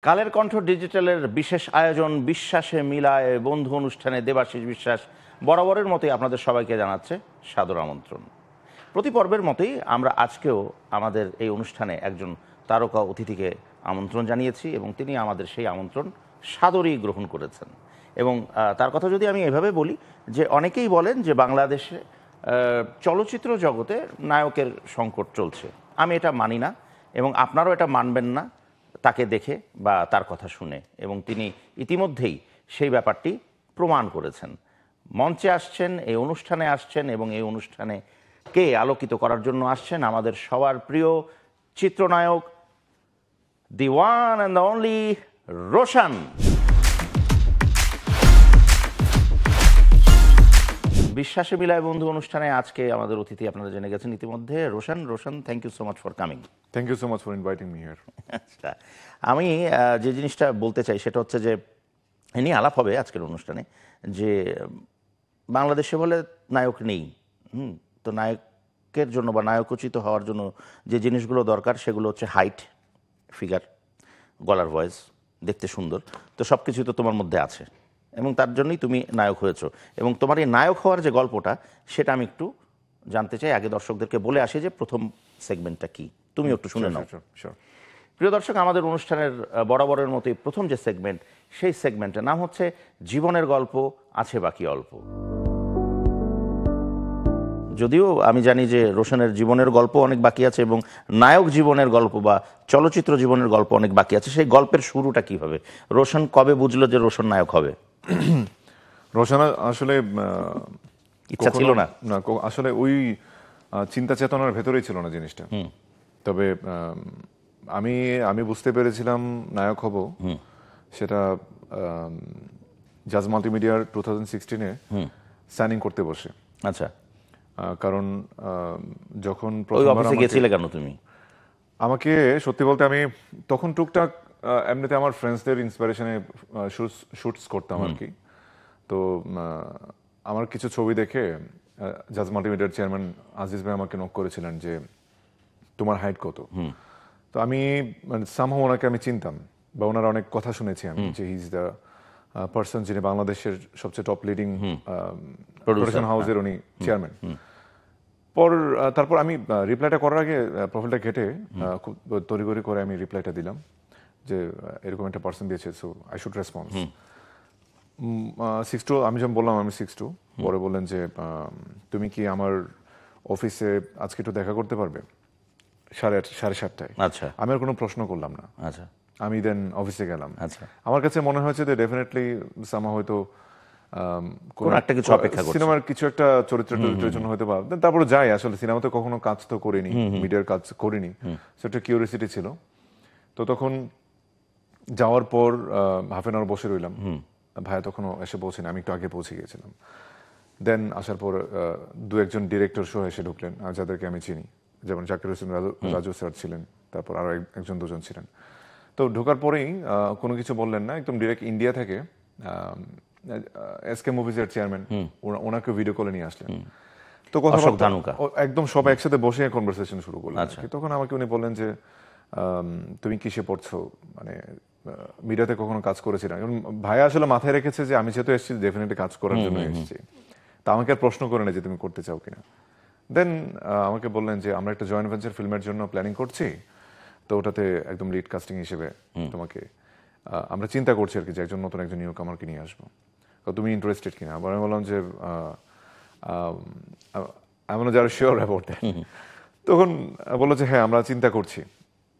কালের কণ্ঠ ডিজিটালের বিশেষ আয়োজন বিশ্বাসে মিলায় বন্ধু অনুষ্ঠানে দেবাশিস বিশ্বাস বরাবরের মতোই আপনাদের সবাইকে জানাচ্ছে সাদর আমন্ত্রণ। প্রতি পর্বের মতোই আমরা আজকেও আমাদের এই অনুষ্ঠানে একজন তারকা অতিথিকে আমন্ত্রণ জানিয়েছি এবং তিনি আমাদের সেই আমন্ত্রণ সাদরেই গ্রহণ করেছেন। এবং তার কথা যদি আমি এভাবে বলি যে অনেকেই বলেন যে বাংলাদেশে চলচ্চিত্র জগতে নায়কের সংকট চলছে। আমি এটা মানি না এবং আপনারাও এটা মানবেন না তাকে দেখে বা তার কথা শুনে, এবং তিনি ইতিমধ্যেই সেই ব্যাপারটি প্রমাণ করেছেন। মঞ্চে আসছেন, এই অনুষ্ঠানে আসছেন এবং এই অনুষ্ঠানে কে আলোকিত করার জন্য আসছেন আমাদের সবার প্রিয় চিত্রনায়ক, the one and the only Roshan. বিশ্বাসে মিলায় বন্ধু অনুষ্ঠানে আজকে আমাদের অতিথি আপনারা জেনে গেছেন ইতিমধ্যে, Roshan. Roshan, thank you so much for coming. Thank you so much for inviting me here. আচ্ছা, আমি যে জিনিসটা বলতে চাই সেটা হচ্ছে যে এ নিয়ে আলাপ হবে আজকের অনুষ্ঠানে যে বাংলাদেশে বলে নায়ক নেই। তো নায়কের জন্য বা নায়কোচিত হওয়ার জন্য যে জিনিসগুলো দরকার সেগুলো হচ্ছে হাইট, ফিগার, গলার ভয়েস, দেখতে সুন্দর। তো সব কিছুই তো তোমার মধ্যে আছে এবং তার জন্যই তুমি নায়ক হয়েছো। এবং তোমার এই নায়ক হওয়ার যে গল্পটা সেটা আমি একটু জানতে চাই। আগে দর্শকদেরকে বলে আসি যে প্রথম সেগমেন্টটা কি, তুমি একটু শুনে নাও। প্রিয় দর্শক, আমাদের অনুষ্ঠানের বরাবরের মতোই প্রথম যে সেগমেন্ট, সেই সেগমেন্টের নাম হচ্ছে জীবনের গল্প আছে বাকি অল্প। যদিও আমি জানি যে রোশনের জীবনের গল্প অনেক বাকি আছে এবং নায়ক জীবনের গল্প বা চলচ্চিত্র জীবনের গল্প অনেক বাকি আছে। সেই গল্পের শুরুটা কিভাবে, রোশন কবে বুঝলো যে রোশন নায়ক হবে? রোশন আসলে ইচ্ছা ছিল না, আসলে ওই চিন্তা চেতনার ভেতরেই ছিল না জিনিসটা। তবে আমি বুঝতে পেরেছিলাম নায়ক হব সেটা জাজ মাল্টিমিডিয়ার 2016-এ সাইনিং করতে বসে। আচ্ছা, কারণ যখন অফিসে গিয়েছিলে কেন তুমি? আমাকে সত্যি বলতে আমি তখন টুকটাক এমনিতে আমার ফ্রেন্ডসদের ইন্সপিরেশনে শুটস করতাম আর কি। তো আমার কিছু ছবি দেখে জাজ মাল্টিমিডিয়ার চেয়ারম্যান আজিজ ভাই আমাকে নক করেছিলেন যে তোমার হাইট কত। তো আমি সামহাও ওনাকে আমি চিনতাম বা ওনার অনেক কথা শুনেছি আমি যে হি ইজ দ্য পার্সন যিনি বাংলাদেশের সবচেয়ে টপ লিডিং প্রোডাকশন হাউসের উনি চেয়ারম্যান। তারপর আমি রিপ্লাইটা করার আগে প্রোফাইলটা ঘেটে খুব তড়িঘড়ি করে আমি রিপ্লাইটা দিলাম যে এরকম একটা পার্সন দিয়েছে, সো আই শুড রেসপন্স। 6'2", আমি যখন বললাম আমি 6'2", পরে বললেন যে তুমি কি আমার অফিসে আজকে একটু দেখা করতে পারবে 7:30টায়? আচ্ছা, আমি আর কোনো প্রশ্ন করলাম না। আচ্ছা, আমি দেন অফিসে গেলাম। আচ্ছা, আমার কাছে মনে হয়েছে যে ডেফিনেটলি সামা হয়তো কোন একটা কিছু অপেক্ষা করছে, সিনেমার কিছু একটা চরিত্রের জন্য হয়তো পারে। তারপরে যাই, আসলে সিনেমাতে কখনো কাজ তো করিনি, মিডিয়ার কাজ করিনি, সেটা কিউরিয়াসিটি ছিল। তো তখন যাওয়ার পর হাফ এন আওয়ার বসে রইলাম। ভাইয়া তখনও এসে পৌঁছেনি, আমি একটু আগে পৌঁছে গিয়েছিলাম। দেন আসার পর দু একজন ডিরেক্টর সহ এসে ঢুকলেন যাদেরকে আমি চিনি, যেমন জাকির হোসেন রাজু স্যার ছিলেন, তারপর আরো একজন দুজন ছিলেন। তো ঢোকার পরেই কোনো কিছু বললেন না, একদম ডিরেক্ট ইন্ডিয়া থেকে এসকে মুভিজের চেয়ারম্যান ওনাকে ভিডিও কলে নিয়ে আসলেন। তো কথা একদম সব একসাথে বসে কনভারসেশন শুরু করলেন। তখন আমাকে উনি বললেন যে তুমি কিসে পড়ছো, মানে মিডিয়াতে কখনো কাজ করেছি না। ভাইয়া আসলে মাথায় রেখেছে যে আমি যেহেতু এসেছি ডেফিনেটলি কাজ করার জন্য এসেছি, তা আমাকে আর প্রশ্ন করে না যে তুমি করতে চাও কিনা। দেন আমাকে বললেন যে আমরা একটা জয়েন্ট ভেঞ্চার ফিল্মের জন্য প্ল্যানিং করছি, তো ওটাতে একদম লিড কাস্টিং হিসেবে তোমাকে আমরা চিন্তা করছি আর কি যে একজন নতুন একজন নিউ কামারকে নিয়ে আসবো, তুমি ইন্টারেস্টেড কিনা। আবার আমি বললাম যে আমি যারা শিওর অ্যাবাউট দ্যাট। তখন বললো যে হ্যাঁ আমরা চিন্তা করছি।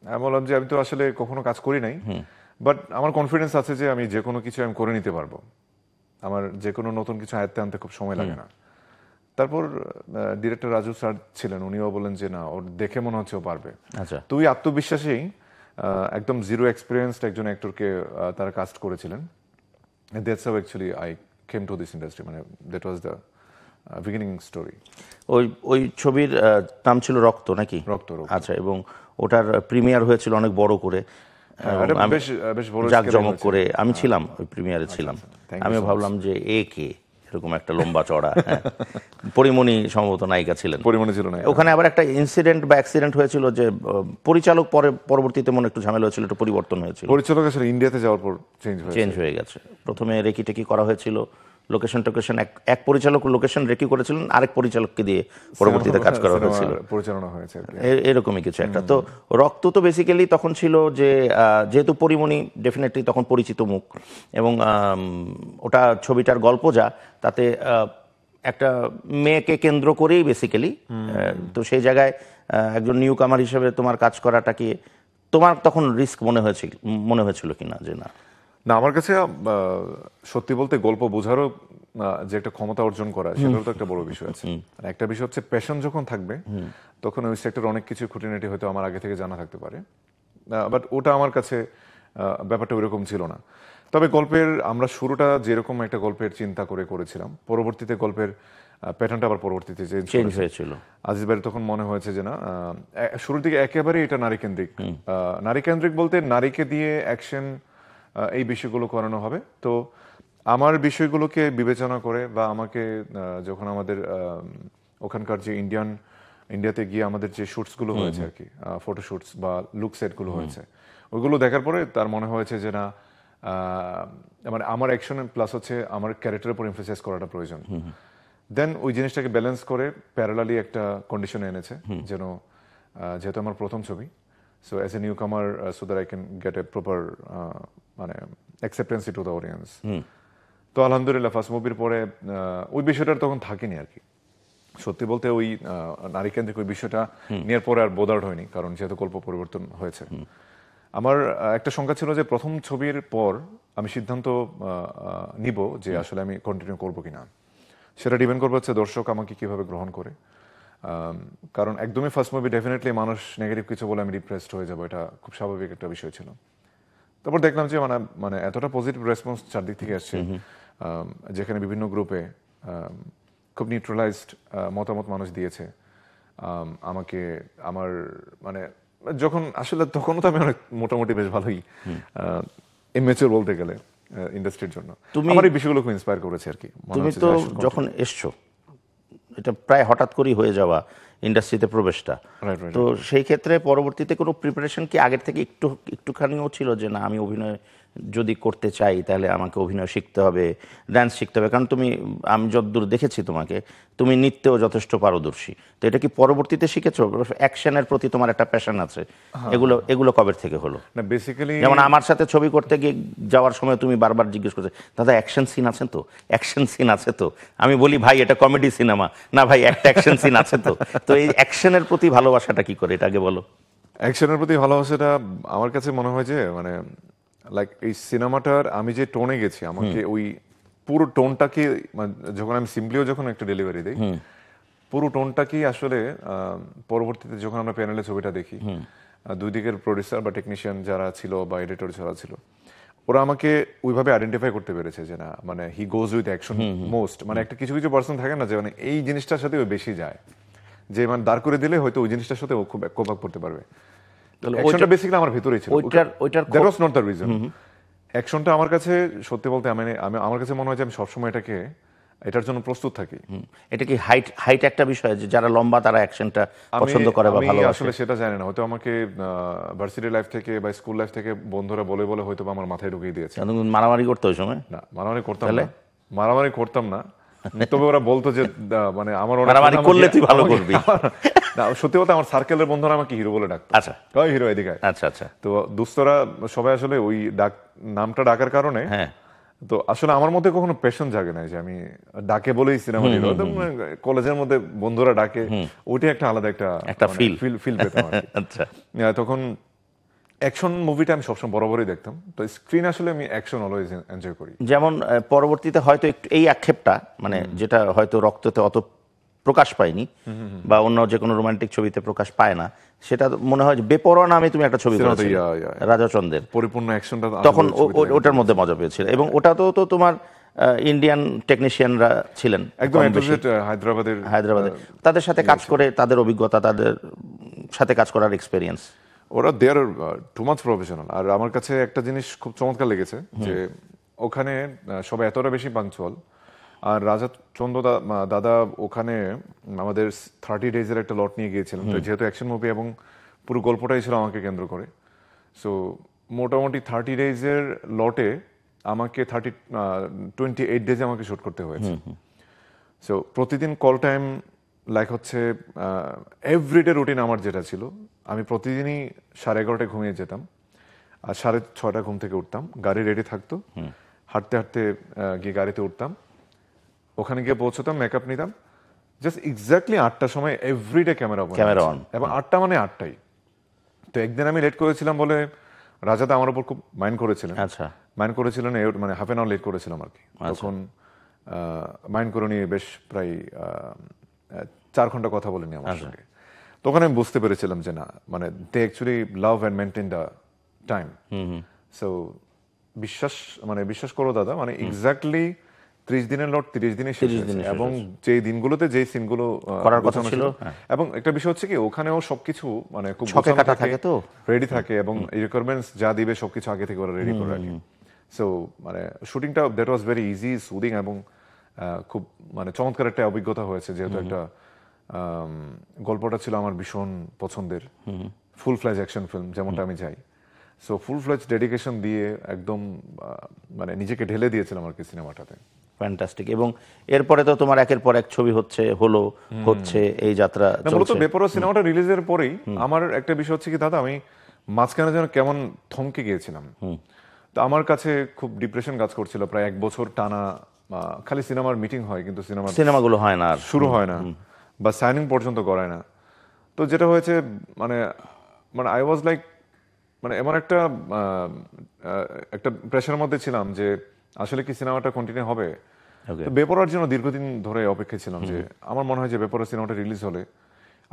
আমি বললাম যে আমি তো আসলে কখনো কাজ করি নাই, বাট আমার কনফিডেন্স আছে যে আমি যে কোনো কিছু আমি করে নিতে পারবো, আমার যে কোনো নতুন কিছু আয়ত্তে আনতে খুব সময় লাগে না। তারপর ডিরেক্টর রাজু স্যার ছিলেন, উনিও বলেন যে না, ওর দেখে মনে হচ্ছে ও পারবে। আচ্ছা, তুই আত্মবিশ্বাসেই একদম জিরো এক্সপিরিয়েন্সড একজন অ্যাক্টরকে তারা কাস্ট করেছিলেন। That's how actually I came to this industry, মানে that was the beginning story. ওই ছবির নাম ছিল রক্ত নাকি? রক্ত। আচ্ছা, এবং ওটার প্রিমিয়ার হয়েছিল অনেক বড় করে, জাঁকজমক করে। আমি ছিলাম, ওই প্রিমিয়ারে ছিলাম। আমি ভাবলাম যে এ কে, এরকম একটা লম্বা চড়া, হ্যাঁ। পরিমণি সম্ভবত নায়িকা ছিলেন। পরিমাণে ছিল না। ওখানে আবার একটা ইনসিডেন্ট বা অ্যাক্সিডেন্ট হয়েছিল যে পরিচালক পরবর্তীতে মনে একটু ঝামেলা হয়েছিল, একটু পরিবর্তন হয়েছিল, পরিচালক আসলে ইন্ডিয়াতে যাওয়ার পর চেঞ্জ হয়ে গেছে। প্রথমে রেকি টেকি করা হয়েছিল, লোকেশন টোকেশন এক পরিচালক লোকেশন রেকি করেছিলেন, আরেক পরিচালককে দিয়ে পরবর্তীতে কাজ করা হয়েছিল, পরিচালনা হয়েছে আর কি। এরকমই কিছু একটা। তো রক্ত তো বেসিক্যালি তখন ছিল যে যেহেতু পরিমণি ডেফিনেটলি তখন পরিচিত মুখ, এবং ওটা ছবিটার গল্প যা, তাতে একটা মেয়েকে কেন্দ্র করেই বেসিক্যালি, তো সেই জায়গায় একজন নিউ কামার হিসেবে তোমার কাজ করাটা কি তোমার তখন রিস্ক মনে হয়েছিল কিনা? যে না, না, আমার কাছে সত্যি বলতে গল্প বোঝারও যে একটা ক্ষমতা অর্জন করা, সেটারও তো একটা বড় বিষয় আছে। আর একটা বিষয় হচ্ছে প্যাশন যখন থাকবে, তখন ওই সেক্টরে অনেক কিছু খুঁটিনাটি হয়তো আমার আগে থেকে জানা থাকতে পারে, বাট ওটা আমার কাছে ব্যাপারটা ওইরকম ছিল না। তবে গল্পের আমরা শুরুটা যেরকম একটা গল্পের চিন্তা করেছিলাম, পরবর্তীতে গল্পের প্যাটার্নটা আবার পরবর্তীতে চেঞ্জ হয়েছিল। আজিজ ভাইয়ের তখন মনে হয়েছে যে না, শুরুর দিকে একেবারে এটা নারীকেন্দ্রিক বলতে নারীকে দিয়ে অ্যাকশন, এই বিষয়গুলো করানো হবে। তো আমার বিষয়গুলোকে বিবেচনা করে বা আমাকে যখন আমাদের ওখানকার যে ইন্ডিয়াতে গিয়ে আমাদের যে শুটসগুলো হয়েছে আর কি, ফটোশুটস বা লুক সেটগুলো হয়েছে, ওইগুলো দেখার পরে তার মনে হয়েছে যে না, মানে আমার অ্যাকশন প্লাস হচ্ছে আমার ক্যারেক্টারের উপর এমফাসাইজ করাটা প্রয়োজন। দেন ওই জিনিসটাকে ব্যালেন্স করে প্যারালালি একটা কন্ডিশনে এনেছে, যেন যেহেতু আমার প্রথম ছবি, সো অ্যাজ এ নিউ কামার, so that I can get a proper মানে অ্যাকসেপ্টেন্সি টু দ্য অডিয়েন্স। তো আলহামদুলিল্লাহ ফার্স্ট মুভির পরে ওই বিষয়টার তখন থাকেনি আর কি। সত্যি বলতে ওই নারীকেন্দ্রিক ওই বিষয়টা নেওয়ার পরে আর বোদার্ড হয়নি, কারণ যেহেতু গল্প পরিবর্তন হয়েছে। আমার একটা শঙ্কা ছিল যে প্রথম ছবির পর আমি সিদ্ধান্ত নিব যে আসলে আমি কন্টিনিউ করবো কিনা। সেটা ডিপেন্ড করবে হচ্ছে দর্শক আমাকে কিভাবে গ্রহণ করে, কারণ একদমই ফার্স্ট মুভি ডেফিনেটলি মানুষ নেগেটিভ কিছু বলে আমি ডিপ্রেসড হয়ে যাবো, এটা খুব স্বাভাবিক একটা বিষয় ছিল। তারপর দেখলাম যে মানে এতটা পজিটিভ রেসপন্স চারদিক থেকে আসছে, যেখানে বিভিন্ন গ্রুপে খুব নিউট্রালাইজড মতামত মানুষ দিয়েছে আমাকে। আমার মানে যখন আসলে তখনও তো আমি অনেক মোটামুটি বেশ ভালোই ইমেচুর বলতে গেলে ইন্ডাস্ট্রির জন্য, আমার এই বিষয়গুলো খুব ইন্সপায়ার করেছে আর কি। তুমি তো যখন এসছো, এটা প্রায় হঠাৎ করেই হয়ে যাওয়া ইন্ডাস্ট্রিতে প্রবেশটা, তো সেই ক্ষেত্রে পরবর্তীতে কোনো প্রিপারেশন কি আগের থেকে একটুখানিও ছিল যে না, আমি অভিনয় যদি করতে চাই তাহলে আমাকে অভিনয় শিখতে হবে, ডান্স শিখতে হবে? কারণ আমি যতদূর দেখেছি তোমাকে, তুমি নৃত্যেও যথেষ্ট পারদর্শী। তো এটা কি পরবর্তীতে শিখেছো? অ্যাকশনের প্রতি তোমার একটা প্যাশন আছে, এগুলো কবে থেকে হলো? না, বেসিক্যালি যেমন আমার সাথে ছবি করতে গিয়ে যাওয়ার সময় তুমি বারবার জিজ্ঞেস করছো, দাদা অ্যাকশন সিন আছে তো, অ্যাকশন সিন আছে তো? আমি বলি ভাই এটা কমেডি সিনেমা, না ভাই একটা অ্যাকশন সিন আছে তো। তো এই অ্যাকশনের প্রতি ভালোবাসাটা কি করে, এটা আগে বলো। অ্যাকশনের প্রতি ভালোবাসাটা আমার কাছে মনে হয় যে মানে লাইক এই সিনেমাটার আমি যে টোনে গেছি, আমাকে ওই পুরো টোনটাকে যখন আমি সিম্পলিও যখন একটা ডেলিভারি দিই, পুরো টোনটাকেই আসলে পরবর্তীতে যখন আমরা প্যানেলে ছবিটা দেখি, দুই দিকের প্রডিউসার বা টেকনিশিয়ান যারা ছিল বা এডিটর যারা ছিল, ওরা আমাকে ওইভাবে আইডেন্টিফাই করতে পেরেছে যে না, মানে হি গোজ উইথ অ্যাকশন মোস্ট। মানে একটা কিছু কিছু পার্সন থাকে না যে মানে এই জিনিসটার সাথে ও বেশি যায়, যে মানে দাঁড় করে দিলে হয়তো ওই জিনিসটার সাথে ও খুব কোপ আপ করতে পারবে। অ্যাকশনটা বেসিক্যালি আমার ভিতরেই ছিল, that was not the reason. অ্যাকশনটা আমার কাছে সত্যি বলতে আমার কাছে মনে হয় যে আমি সবসময় এটার জন্য প্রস্তুত থাকি। এটা কি হাইট একটা বিষয়, যে যারা লম্বা তারা অ্যাকশনটা পছন্দ করে বা ভালোবাসে? আসলে সেটা জানি না, হয়তো আমাকে ভার্সিটি লাইফ থেকে বা স্কুল লাইফ থেকে বন্ধুরা বলে বলে হয়তো আমার মাথায় ঢুকিয়ে দিয়েছে। মারামারি করতে ওই সময়? না, মারামারি করতাম না, তবে ওরা বলতো যে মানে আমার মারামারি করলে তুই ভালো করবি। না, সত্যি কথা আমার সার্কেলের বন্ধুরা আমাকে হিরো বলে ডাকতো। আচ্ছা, কয় হিরো এদিকে। আচ্ছা আচ্ছা। তো দুস্তরা সবাই আসলে ওই নামটা ডাকার কারণে, তো আসলে আমার মধ্যে কখনো প্যাশন জাগে না যে আমি ডাকে বলেই সিনেমা হিরো। কলেজের মধ্যে বন্ধুরা ডাকে, ওইটাই একটা আলাদা একটা ফিল পেতাম। আচ্ছা, তখন অ্যাকশন মুভিটা আমি সবসময় বরাবরই দেখতাম, তো স্ক্রিন আসলে আমি অ্যাকশন অলওয়েজ এনজয় করি। যেমন পরবর্তীতে হয়তো একটু এই আক্ষেপটা, মানে যেটা হয়তো রক্ততে অত প্রকাশ পায়নি বা অন্য যে কোনো রোমান্টিক ছবিতে প্রকাশ পায় না, সেটা মনে হয় যে বেপরোয়া নামে তুমি একটা ছবি করেছিলে রাজা চন্দের, পরিপূর্ণ অ্যাকশনটা, তখন ওটার মধ্যে মজা পেয়েছিল। এবং ওটাতেও তো তোমার ইন্ডিয়ান টেকনিশিয়ানরা ছিলেন, একদম হায়দ্রাবাদের, তাদের সাথে কাজ করে তাদের অভিজ্ঞতা, তাদের সাথে কাজ করার এক্সপেরিয়েন্স, ওরা দে আর টু মাচ প্রফেশনাল। আর আমার কাছে একটা জিনিস খুব চমৎকার লেগেছে যে ওখানে সবাই এতটা বেশি পাংচুয়াল, আর রাজা চন্দ্র দাদা ওখানে আমাদের 30 ডেজের একটা লট নিয়ে গিয়েছিলেন, তো যেহেতু অ্যাকশন মুভি এবং পুরো গল্পটাই ছিল আমাকে কেন্দ্র করে, সো মোটামুটি 30 ডেজের লটে আমাকে 28 ডেজে আমাকে শুট করতে হয়েছে। সো প্রতিদিন কল টাইম লাইক হচ্ছে এভরিডে রুটিন আমার যেটা ছিল, আমি প্রতিদিনই 11:30টায় ঘুমিয়ে যেতাম আর 6:30 ঘুম থেকে উঠতাম, গাড়ি রেডি থাকতো, হাঁটতে হাঁটতে গিয়ে গাড়িতে উঠতাম, ওখানে গিয়ে পৌঁছতাম, মেকআপ নিতাম, জাস্ট এক্স্যাক্টলি 8টার সময় এভরিডে ক্যামেরা অন এবং 8টা মানে 8টাই। তো একদিন আমি লেট করেছিলাম বলে রাজাদা আমার উপর খুব মাইন্ড করেছিলেন। আচ্ছা, মাইন্ড করেছিলেন মানে হাফ এন আওয়ার লেট করেছিলাম আর কি। তখন মাইন্ড করে নিয়ে বেশ প্রায় 4 ঘন্টা কথা বলেনি আমার সঙ্গে। তখন আমি বুঝতে পেরেছিলাম যে না, মানে they actually love and maintain the time. So বিশ্বাস করো দাদা, মানে এক্স্যাক্টলি 30 দিনের লট 30 দিনে শেষ হয়েছে, এবং যে দিনগুলোতে যে সিনগুলো করার কথা ছিল। এবং একটা বিষয় হচ্ছে কি, ওখানেও সবকিছু মানে খুব ছকে কাটা থাকে, তো রেডি থাকে, এবং রিকোয়ারমেন্টস যা দিবে সবকিছু আগে থেকে ওরা রেডি করে রাখে। সো মানে শুটিংটা that was very easy, soothing, এবং খুব মানে চমৎকার একটা অভিজ্ঞতা হয়েছে, যেহেতু একটা গল্পটা ছিল আমার ভীষণ পছন্দের, ফুল ফ্লেজ অ্যাকশন ফিল্ম যেমনটা আমি চাই। সো ফুল ফ্লেজ ডেডিকেশন দিয়ে একদম মানে নিজেকে ঢেলে দিয়েছিলাম আর কি সিনেমাটাতে। ফ্যান্টাস্টিক। এবং এরপরে তো তোমার একের পর এক ছবি হচ্ছে এই যাত্রা মূলত বেপরোয়া সিনেমাটা রিলিজের পরেই আমার একটা বিষয় হচ্ছে কি দাদা, আমি মাঝখানে যেন কেমন থমকে গিয়েছিলাম। তো আমার কাছে খুব ডিপ্রেশন কাজ করছিল, প্রায় 1 বছর টানা খালি সিনেমার মিটিং হয় কিন্তু সিনেমাগুলো হয় না, আর শুরু হয় না, বা সাইনিং পর্যন্ত করায় না। তো যেটা হয়েছে মানে মানে আই ওয়াজ লাইক, মানে এমন একটা প্রেশারের মধ্যে ছিলাম যে আসলে কি সিনেমাটা কন্টিনিউ হবে। তো বেপরোয়ার জন্য দীর্ঘদিন ধরে অপেক্ষায় ছিলাম, যে আমার মনে হয় যে বেপরোয়া সিনেমাটা রিলিজ হলে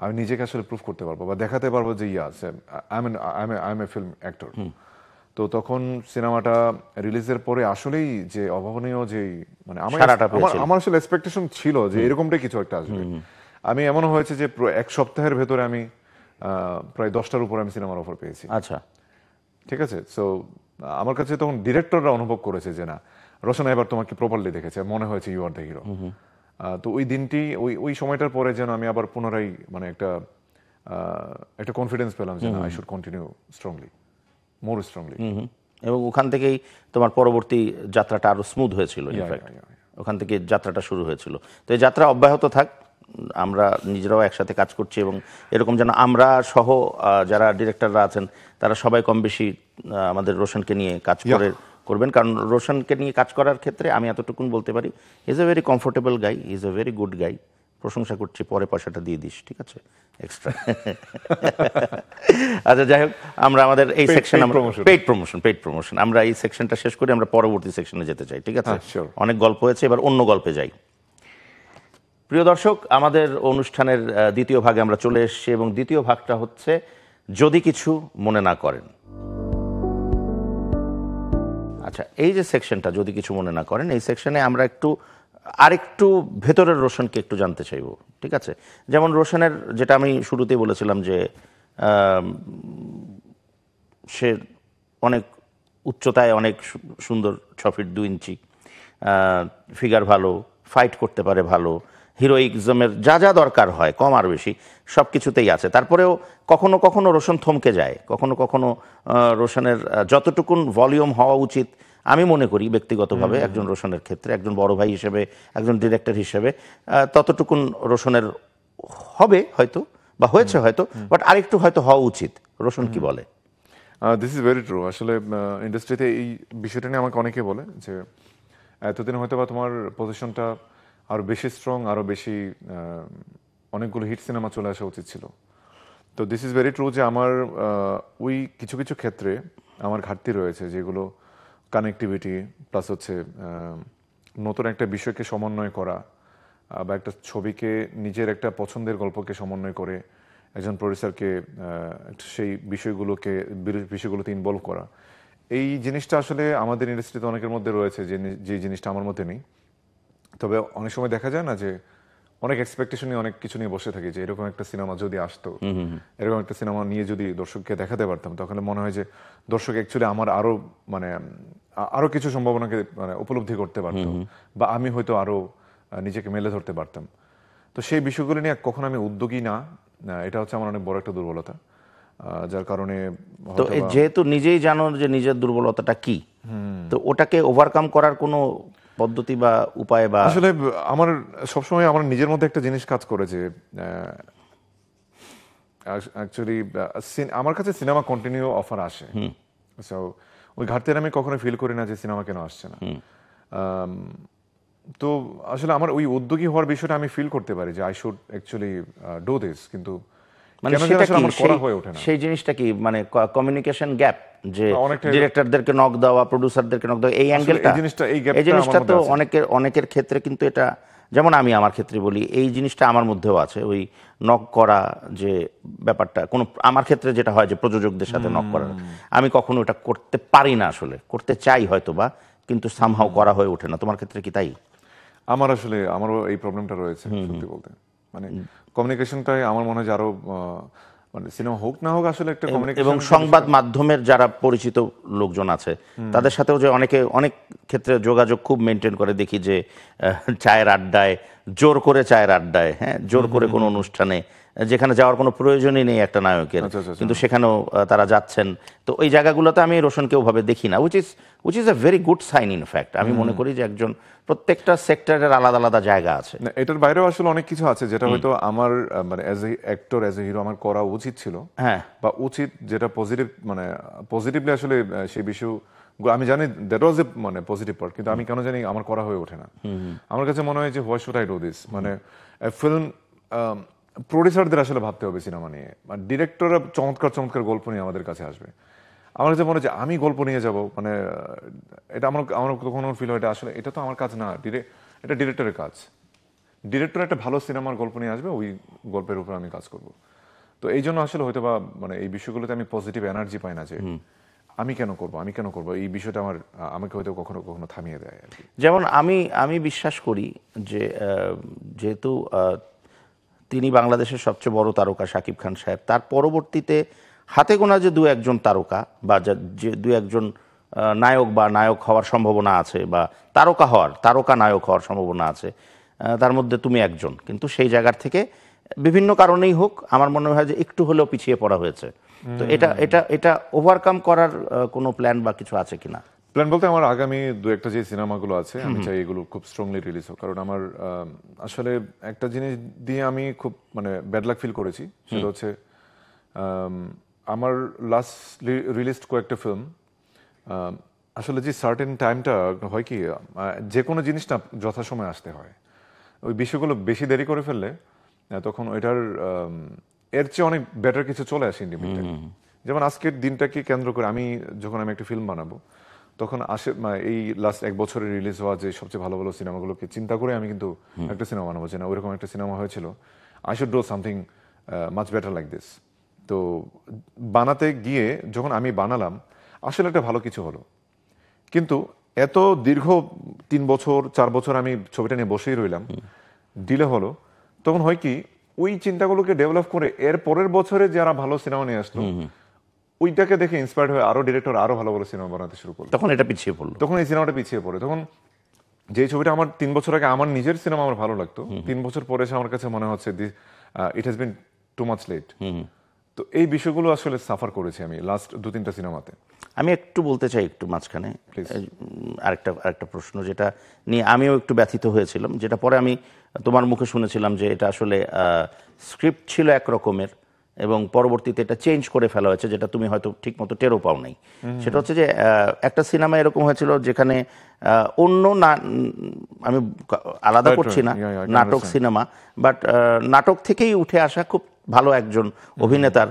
আমি নিজেকে আসলে প্রুভ করতে পারবো বা দেখাতে পারবো যে I M A film actor. তো তখন সিনেমাটা রিলিজের পরে আসলেই যে অভাবনীয় যে মানে আমার আসলে এক্সপেকটেশন ছিল যে এরকমটাই কিছু একটা আসবে। আমি এমন হয়েছে যে 1 সপ্তাহের ভেতরে আমি প্রায় 10টার উপর আমি সিনেমার অফার পেয়েছি। আচ্ছা, ঠিক আছে। সো আমার কাছে তখন ডিরেক্টররা অনুভব করেছে যে না, রোশন এবার তোমাকে প্রপারলি দেখেছে, মনে হয়েছে ইউ আর দ্য হিরো। তো ওই দিনটি ওই সময়টার পরে যেন আমি আবার পুনরায় মানে একটা কনফিডেন্স পেলাম যে I should continue strongly, more strongly. এবং ওখান থেকেই তোমার পরবর্তী যাত্রাটা আরো স্মুথ হয়েছিল। ইনফ্যাক্ট ওখান থেকে যাত্রাটা শুরু হয়েছিল। তো এই যাত্রা অব্যাহত থাক, আমরা নিজেরাও একসাথে কাজ করছি, এবং এরকম যেন করে সহ যারা ডিরেক্টররা আছেন তারা সবাই কম বেশি আমাদের রোশনকে নিয়ে কাজ করবেন। কারণ রোশনকে নিয়ে কাজ করার ক্ষেত্রে আমি এতটুকুন বলতে পারি, is a very comfortable guy, is a very good guy. প্রশংসা করছি, পরে পয়সাটা দিয়ে দিস, ঠিক আছে, এক্সট্রা। আচ্ছা, যাই হোক, আমরা আমাদের এই সেকশন পেইড প্রমোশন আমরা এই সেকশনটা শেষ করে আমরা পরবর্তী সেকশনে যেতে চাই, ঠিক আছে? অনেক গল্প হয়েছে, এবার অন্য গল্পে যাই। প্রিয় দর্শক, আমাদের অনুষ্ঠানের দ্বিতীয় ভাগে আমরা চলে এসেছি, এবং দ্বিতীয় ভাগটা হচ্ছে যদি কিছু মনে না করেন। আচ্ছা, এই যে সেকশনটা যদি কিছু মনে না করেন, এই সেকশনে আমরা আরেকটু ভেতরের রোশনকে একটু জানতে চাইব, ঠিক আছে? যেমন রোশনের, যেটা আমি শুরুতেই বলেছিলাম যে সে অনেক উচ্চতায়, অনেক সুন্দর, 6 ফিট 2 ইঞ্চি, ফিগার ভালো, ফাইট করতে পারে ভালো, হিরোইজমের যা যা দরকার হয় কম আর বেশি সব কিছুতেই আছে। তারপরেও কখনো কখনো রোশন থমকে যায়, কখনো কখনো রোশনের যতটুকুন ভলিউম হওয়া উচিত আমি মনে করি ব্যক্তিগতভাবে একজন রোশনের ক্ষেত্রে, একজন বড় ভাই হিসেবে, একজন ডিরেক্টর হিসেবে, ততটুকুন রোশনের হবে হয়তো, বা হয়েছে হয়তো, বাট আরেকটু হয়তো হওয়া উচিত। রোশন কি বলে? This is very true. আসলে ইন্ডাস্ট্রিতে এই বিষয়টা নিয়ে আমাকে অনেকে বলে যে এতদিন হয়তো বা তোমার পজিশনটা আরো বেশি স্ট্রং, আরো বেশি অনেকগুলো হিট সিনেমা চলে আসা উচিত ছিল। তো দিস ইজ ভেরি ট্রু যে আমার ওই কিছু কিছু ক্ষেত্রে আমার ঘাটতি রয়েছে, যেগুলো কানেক্টিভিটি প্লাস হচ্ছে নতুন একটা বিষয়কে সমন্বয় করা, বা একটা ছবিকে নিজের একটা পছন্দের গল্পকে সমন্বয় করে একজন প্রডিউসারকে সেই বিষয়গুলোতে ইনভলভ করা। এই জিনিসটা আসলে আমাদের ইন্ডাস্ট্রিতে অনেকের মধ্যে রয়েছে, যে জিনিসটা আমার মধ্যে নেই। তবে অনেক সময় দেখা যায় না যে অনেক এক্সপেকটেশন নিয়ে অনেক কিছু নিয়ে বসে থাকি, যে এরকম একটা সিনেমা যদি আসতো, এরকম একটা সিনেমা নিয়ে যদি দর্শককে দেখাতে পারতাম, তখন মনে হয় যে দর্শক অ্যাকচুয়ালি আমার আরো মানে আরো কিছু সম্ভাবনাকে মানে উপলব্ধি করতে পারতো, বা আমি হয়তো আরো নিজেকে মেলে ধরতে পারতাম। তো সেই বিষয়গুলো নিয়ে কখনো আমি উদ্যোগী না, এটা হচ্ছে আমার অনেক বড় একটা দুর্বলতা, যার কারণে তো যেহেতু নিজেই জানো যে নিজের দুর্বলতাটা কি, তো ওটাকে ওভারকাম করার কোনো পদ্ধতি বা উপায় বা আসলে আমার সবসময় আমার নিজের মধ্যে একটা জিনিস কাজ করে যে অ্যাকচুয়ালি আমার কাছে সিনেমা কন্টিনিউ অফার আসে, সো ওই ঘাটতিটা আমি কখনো ফিল করি না যে সিনেমা কেন আসছে না। তো আসলে আমার ওই উদ্যোগী হওয়ার বিষয়টা আমি ফিল করতে পারি যে I should actually do this, কিন্তু মানে কেন সেটা যেন আসলে কি আমার করা হয়ে ওঠে না। সেই জিনিসটা কি মানে কমিউনিকেশন গ্যাপ, যে অনেকটা ডিরেক্টরদেরকে নক দেওয়া, প্রোডিউসারদেরকে নক দেওয়া, এই অ্যাঙ্গেলটা, এই এই জিনিসটা তো অনেকের ক্ষেত্রে কিন্তু এটা, যেমন আমি আমার ক্ষেত্রে বলি, এই জিনিসটা আমার মধ্যেও আছে, ওই নক করা যে ব্যাপারটা, কোনো আমার ক্ষেত্রে যেটা হয় যে প্রযোজকদের সাথে নক করা, আমি কখনো এটা করতে পারি না, আসলে করতে চাই হয়তো বা, কিন্তু সামহাও করা হয়ে ওঠে না। তোমার ক্ষেত্রে কি তাই? আমারও এই প্রবলেমটা রয়েছে সত্যি বলতে, মানে কমিউনিকেশনটাই আমার মনে হয় যে আরো মানে সিনেমা হোক না হোক আসলে একটা কমিউনিকেশন। এবং সংবাদ মাধ্যমের যারা পরিচিত লোকজন আছে তাদের সাথেও যে অনেক ক্ষেত্রে যোগাযোগ খুব মেনটেন করে দেখি, যে চায়ের আড্ডায়, জোর করে চায়ের আড্ডায়, হ্যাঁ, জোর করে কোনো অনুষ্ঠানে যেখানে যাওয়ার কোনো প্রয়োজনই নেই একটা নায়কের, কিন্তু সেখানেও তারা যাচ্ছেন। তো ওই জায়গাগুলোতে আমি রোশনকে ওভাবে দেখি না, which is a very good sign in fact. আমি মনে করি যে একজন প্রত্যেকটা সেক্টরের আলাদা আলাদা জায়গা আছে। এটার বাইরেও আসলে অনেক কিছু আছে যেটা হয়তো আমার মানে as a actor, as a hero আমার করা উচিত ছিল, হ্যাঁ, বা উচিত, যেটা পজিটিভ, মানে পজিটিভলি আসলে সেই বিষয় আমি জানি দ্যাট ওয়াজ এ মানে পজিটিভ পার্ট, কিন্তু আমি কেন জানি আমার করা হয়ে ওঠে না। আমার কাছে মনে হয় যে why should I do this, মানে ফিল্ম প্রডিউসারদের আসলে ভাবতে হবে সিনেমা নিয়ে, মানে ডিরেক্টররা চমৎকার চমৎকার গল্প নিয়ে আমাদের কাছে আসবে। আমার কাছে মনে হয় যে আমি গল্প নিয়ে যাব, মানে এটা আমার কখনো ফিল হয় এটা আসলে এটা তো আমার কাজ না, এটা ডিরেক্টরের কাজ। ডিরেক্টর একটা ভালো সিনেমার গল্প নিয়ে আসবে, ওই গল্পের উপর আমি কাজ করব। তো এই জন্য আসলে হয়তো বা মানে এই বিষয়গুলোতে আমি পজিটিভ এনার্জি পাই না, যে আমি কেন করব এই বিষয়টা আমাকে হয়তো কখনো কখনো থামিয়ে দেয় আর কি। যেমন আমি বিশ্বাস করি যে যেহেতু তিনি বাংলাদেশের সবচেয়ে বড় তারকা শাকিব খান সাহেব, তার পরবর্তীতে হাতে গোনা যে দু একজন তারকা বা যে দু একজন নায়ক বা নায়ক হওয়ার সম্ভাবনা আছে, বা তারকা নায়ক হওয়ার সম্ভাবনা আছে, তার মধ্যে তুমি একজন, কিন্তু সেই জায়গার থেকে বিভিন্ন কারণেই হোক আমার মনে হয় যে একটু হলেও পিছিয়ে পড়া হয়েছে। তো এটা ওভারকাম করার কোনো প্ল্যান বা কিছু আছে কিনা? প্ল্যান বলতে আমার আগামী দু একটা যে সিনেমাগুলো আছে আমি চাই এগুলো খুব স্ট্রংলি রিলিজ হোক, কারণ আমার আসলে একটা জিনিস দিয়ে আমি খুব মানে ব্যাড লাক ফিল করেছি, সেটা হচ্ছে আমার লাস্ট রিলিজড কয়েকটা ফিল্ম আসলে যে সার্টেন টাইমটা হয় কি, যে কোনো জিনিস না যথাসময়ে আসতে হয়, ওই বিষয়গুলো বেশি দেরি করে ফেললে তখন ওইটার এর চেয়ে অনেক বেটার কিছু চলে আসে ইন্ডিপেন্ডেন্ট। যেমন আজকের দিনটাকে কেন্দ্র করে যখন আমি একটা ফিল্ম বানাবো, তখন এই লাস্ট এক বছরে রিলিজ হওয়া যে সবচেয়ে ভালো ভালো সিনেমাগুলোকে চিন্তা করে আমি কিন্তু একটা সিনেমা বানাবো, যে না ওইরকম একটা সিনেমা হয়েছিল, I should do something much better like this. তো বানাতে গিয়ে যখন আমি বানালাম আসলে একটা ভালো কিছু হলো, কিন্তু এত দীর্ঘ 3 বছর 4 বছর আমি ছবিটা নিয়ে বসেই রইলাম, ডিলে হলো, তখন হয় কি ওই চিন্তাগুলোকে ডেভেলপ করে এর পরের বছরে যারা ভালো সিনেমা নিয়ে আসলো ওইটাকে দেখে ইন্সপায়ার্ড হয়ে আরো ডিরেক্টর আরো ভালো ভালো সিনেমা বানাতে শুরু করলো, তখন এটা পিছিয়ে পড়লো, তখন এই সিনেমাটা পিছিয়ে পড়ে। তখন যে ছবিটা আমার 3 বছর আগে আমার নিজের সিনেমা আমার ভালো লাগতো, 3 বছর পরে এসে আমার কাছে মনে হচ্ছে it has been too much late. তো এই বিষয়গুলো আসলে সাফার করেছি আমি লাস্ট 2-3টা সিনেমাতে। আমি একটু বলতে চাই একটু মাঝখানে আরেকটা প্রশ্ন, যেটা নিয়ে আমিও একটু ব্যথিত হয়েছিলাম, যেটা পরে আমি তোমার মুখে শুনেছিলাম যে এটা আসলে স্ক্রিপ্ট ছিল এক রকমের এবং পরবর্তীতে এটা চেঞ্জ করে ফেলা হয়েছে, যেটা তুমি হয়তো ঠিক মতো টেরও পাও নাই। সেটা হচ্ছে যে একটা সিনেমা এরকম হয়েছিল যেখানে অন্য আমি আলাদা করছি না নাটক সিনেমা, বাট নাটক থেকেই উঠে আসা খুব ভালো একজন অভিনেতার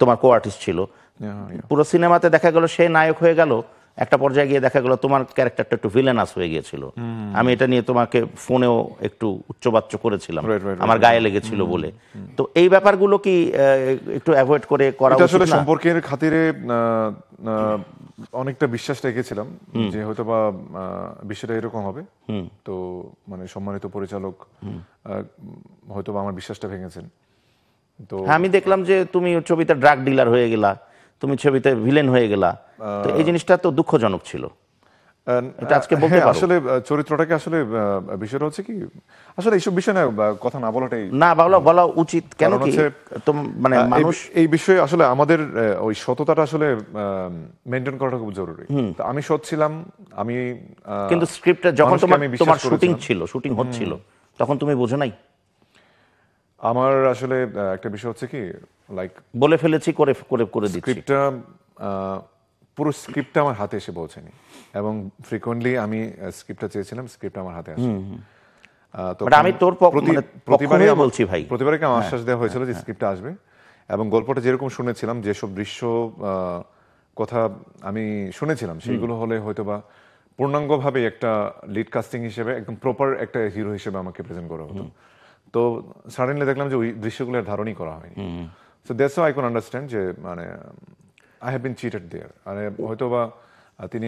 তোমার কো আর্টিস্ট ছিল। পুরো সিনেমাতে দেখা গেল সে নায়ক হয়ে গেল, একটা পর্যায়ে গিয়ে দেখা গেল তোমার ক্যারেক্টারটা একটু ভিলেনাস হয়ে গিয়েছিল। আমি এটা নিয়ে তোমাকে ফোনেও একটু উচ্চবাচ্য করেছিলাম, আমার গায়ে লেগেছিল বলে। তো এই ব্যাপারগুলো কি একটু অ্যাভয়েড করে করা উচিত? আসলে সম্পর্কের খাতিরে অনেকটা বিশ্বাস রেখেছিলাম যে হয়তো বা বিষয়টা এরকম হবে, তো মানে সম্মানিত পরিচালক হয়তো বা আমার বিশ্বাসটা ভেঙেছেন। তো আমি দেখলাম যে তুমি ছবিতে ড্রাগ ডিলার হয়ে গেলা, তুমি ছবিতে ভিলেন হয়ে গেলা, তো এই জিনিসটা তো দুঃখজনক ছিল। এটা আজকে বলতে হ্যাঁ, পারো? আসলে চরিত্রটাকে আসলে বিষয়টা হচ্ছে কি, আসলে এইসব বিষয় না কথা না বলাটাই না, বলা উচিত কেন কারণ কি হচ্ছে, মানে মানুষ এই বিষয়ে আসলে আমাদের ওই সততাটা আসলে মেনটেন করাটা খুব জরুরি। তো আমি সৎ ছিলাম, আমি কিন্তু স্ক্রিপ্টটা যখন মানুষকে আমি বিশ্বাস তোমার শুটিং করেছিলাম। শুটিং হচ্ছিল তখন তুমি বোঝো নাই? আমার আসলে একটা বিষয় হচ্ছে কি, লাইক বলে ফেলেছি, করে করে করে দিচ্ছি। স্ক্রিপ্টটা পুরো স্ক্রিপ্টটা আমার হাতে এসে পৌঁছেনি, এবং ফ্রিকোয়েন্টলি আমি স্ক্রিপ্টটা চেয়েছিলাম, স্ক্রিপ্টটা আমার হাতে আসে। বাট আমি তোর প্রতিবারই পক্ষে বলছি ভাই। প্রতিবারই আমার আশ্বাস দেওয়া হয়েছিল যে স্ক্রিপ্টটা আসবে, এবং গল্পটা যেরকম শুনেছিলাম, যেসব দৃশ্য কথা আমি শুনেছিলাম, সেগুলো হলে হয়তোবা পূর্ণাঙ্গভাবে একটা লিড কাস্টিং হিসেবে একদম প্রপার একটা হিরো হিসেবে আমাকে প্রেজেন্ট করা হতো। তো সাডেনলি দেখলাম যে ওই দৃশ্যগুলো আর ধারণই করা হয়নি। So that's how I can understand যে মানে আই হ্যাভ বিন চিটেড দেয়ার। মানে হয়তোবা তিনি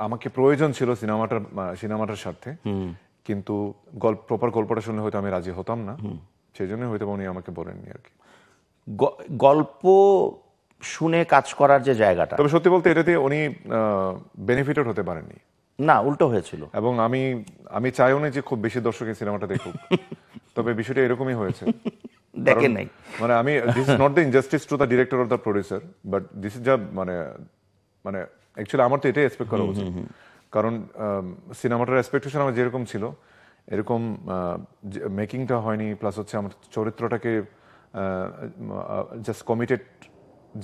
আমাকে প্রয়োজন ছিল সিনেমাটার স্বার্থে, কিন্তু প্রপার গল্পটা শুনলে হয়তো আমি রাজি হতাম না, সেই জন্য হয়তো উনি আমাকে বলেননি আর কি। গল্প শুনে কাজ করার যে জায়গাটা, তবে সত্যি বলতে এটাতে উনি বেনিফিটেড হতে পারেননি, না উল্টো হয়েছিল। এবং আমি চাইও না যে খুব বেশি দর্শক এই সিনেমাটা দেখুক, তবে বিষয়টা এরকমই হয়েছে। দেখে নাই। মানে আমি this is not the injustice to the director or the producer, but this is মানে মানে অ্যাকচুয়ালি আমার তো এটাই এক্সপেক্ট করা উচিত, কারণ সিনেমাটার এক্সপেকটেশন আমার যেরকম ছিল এরকম মেকিংটা হয়নি, প্লাস হচ্ছে আমার চরিত্রটাকে জাস্ট কমিটেড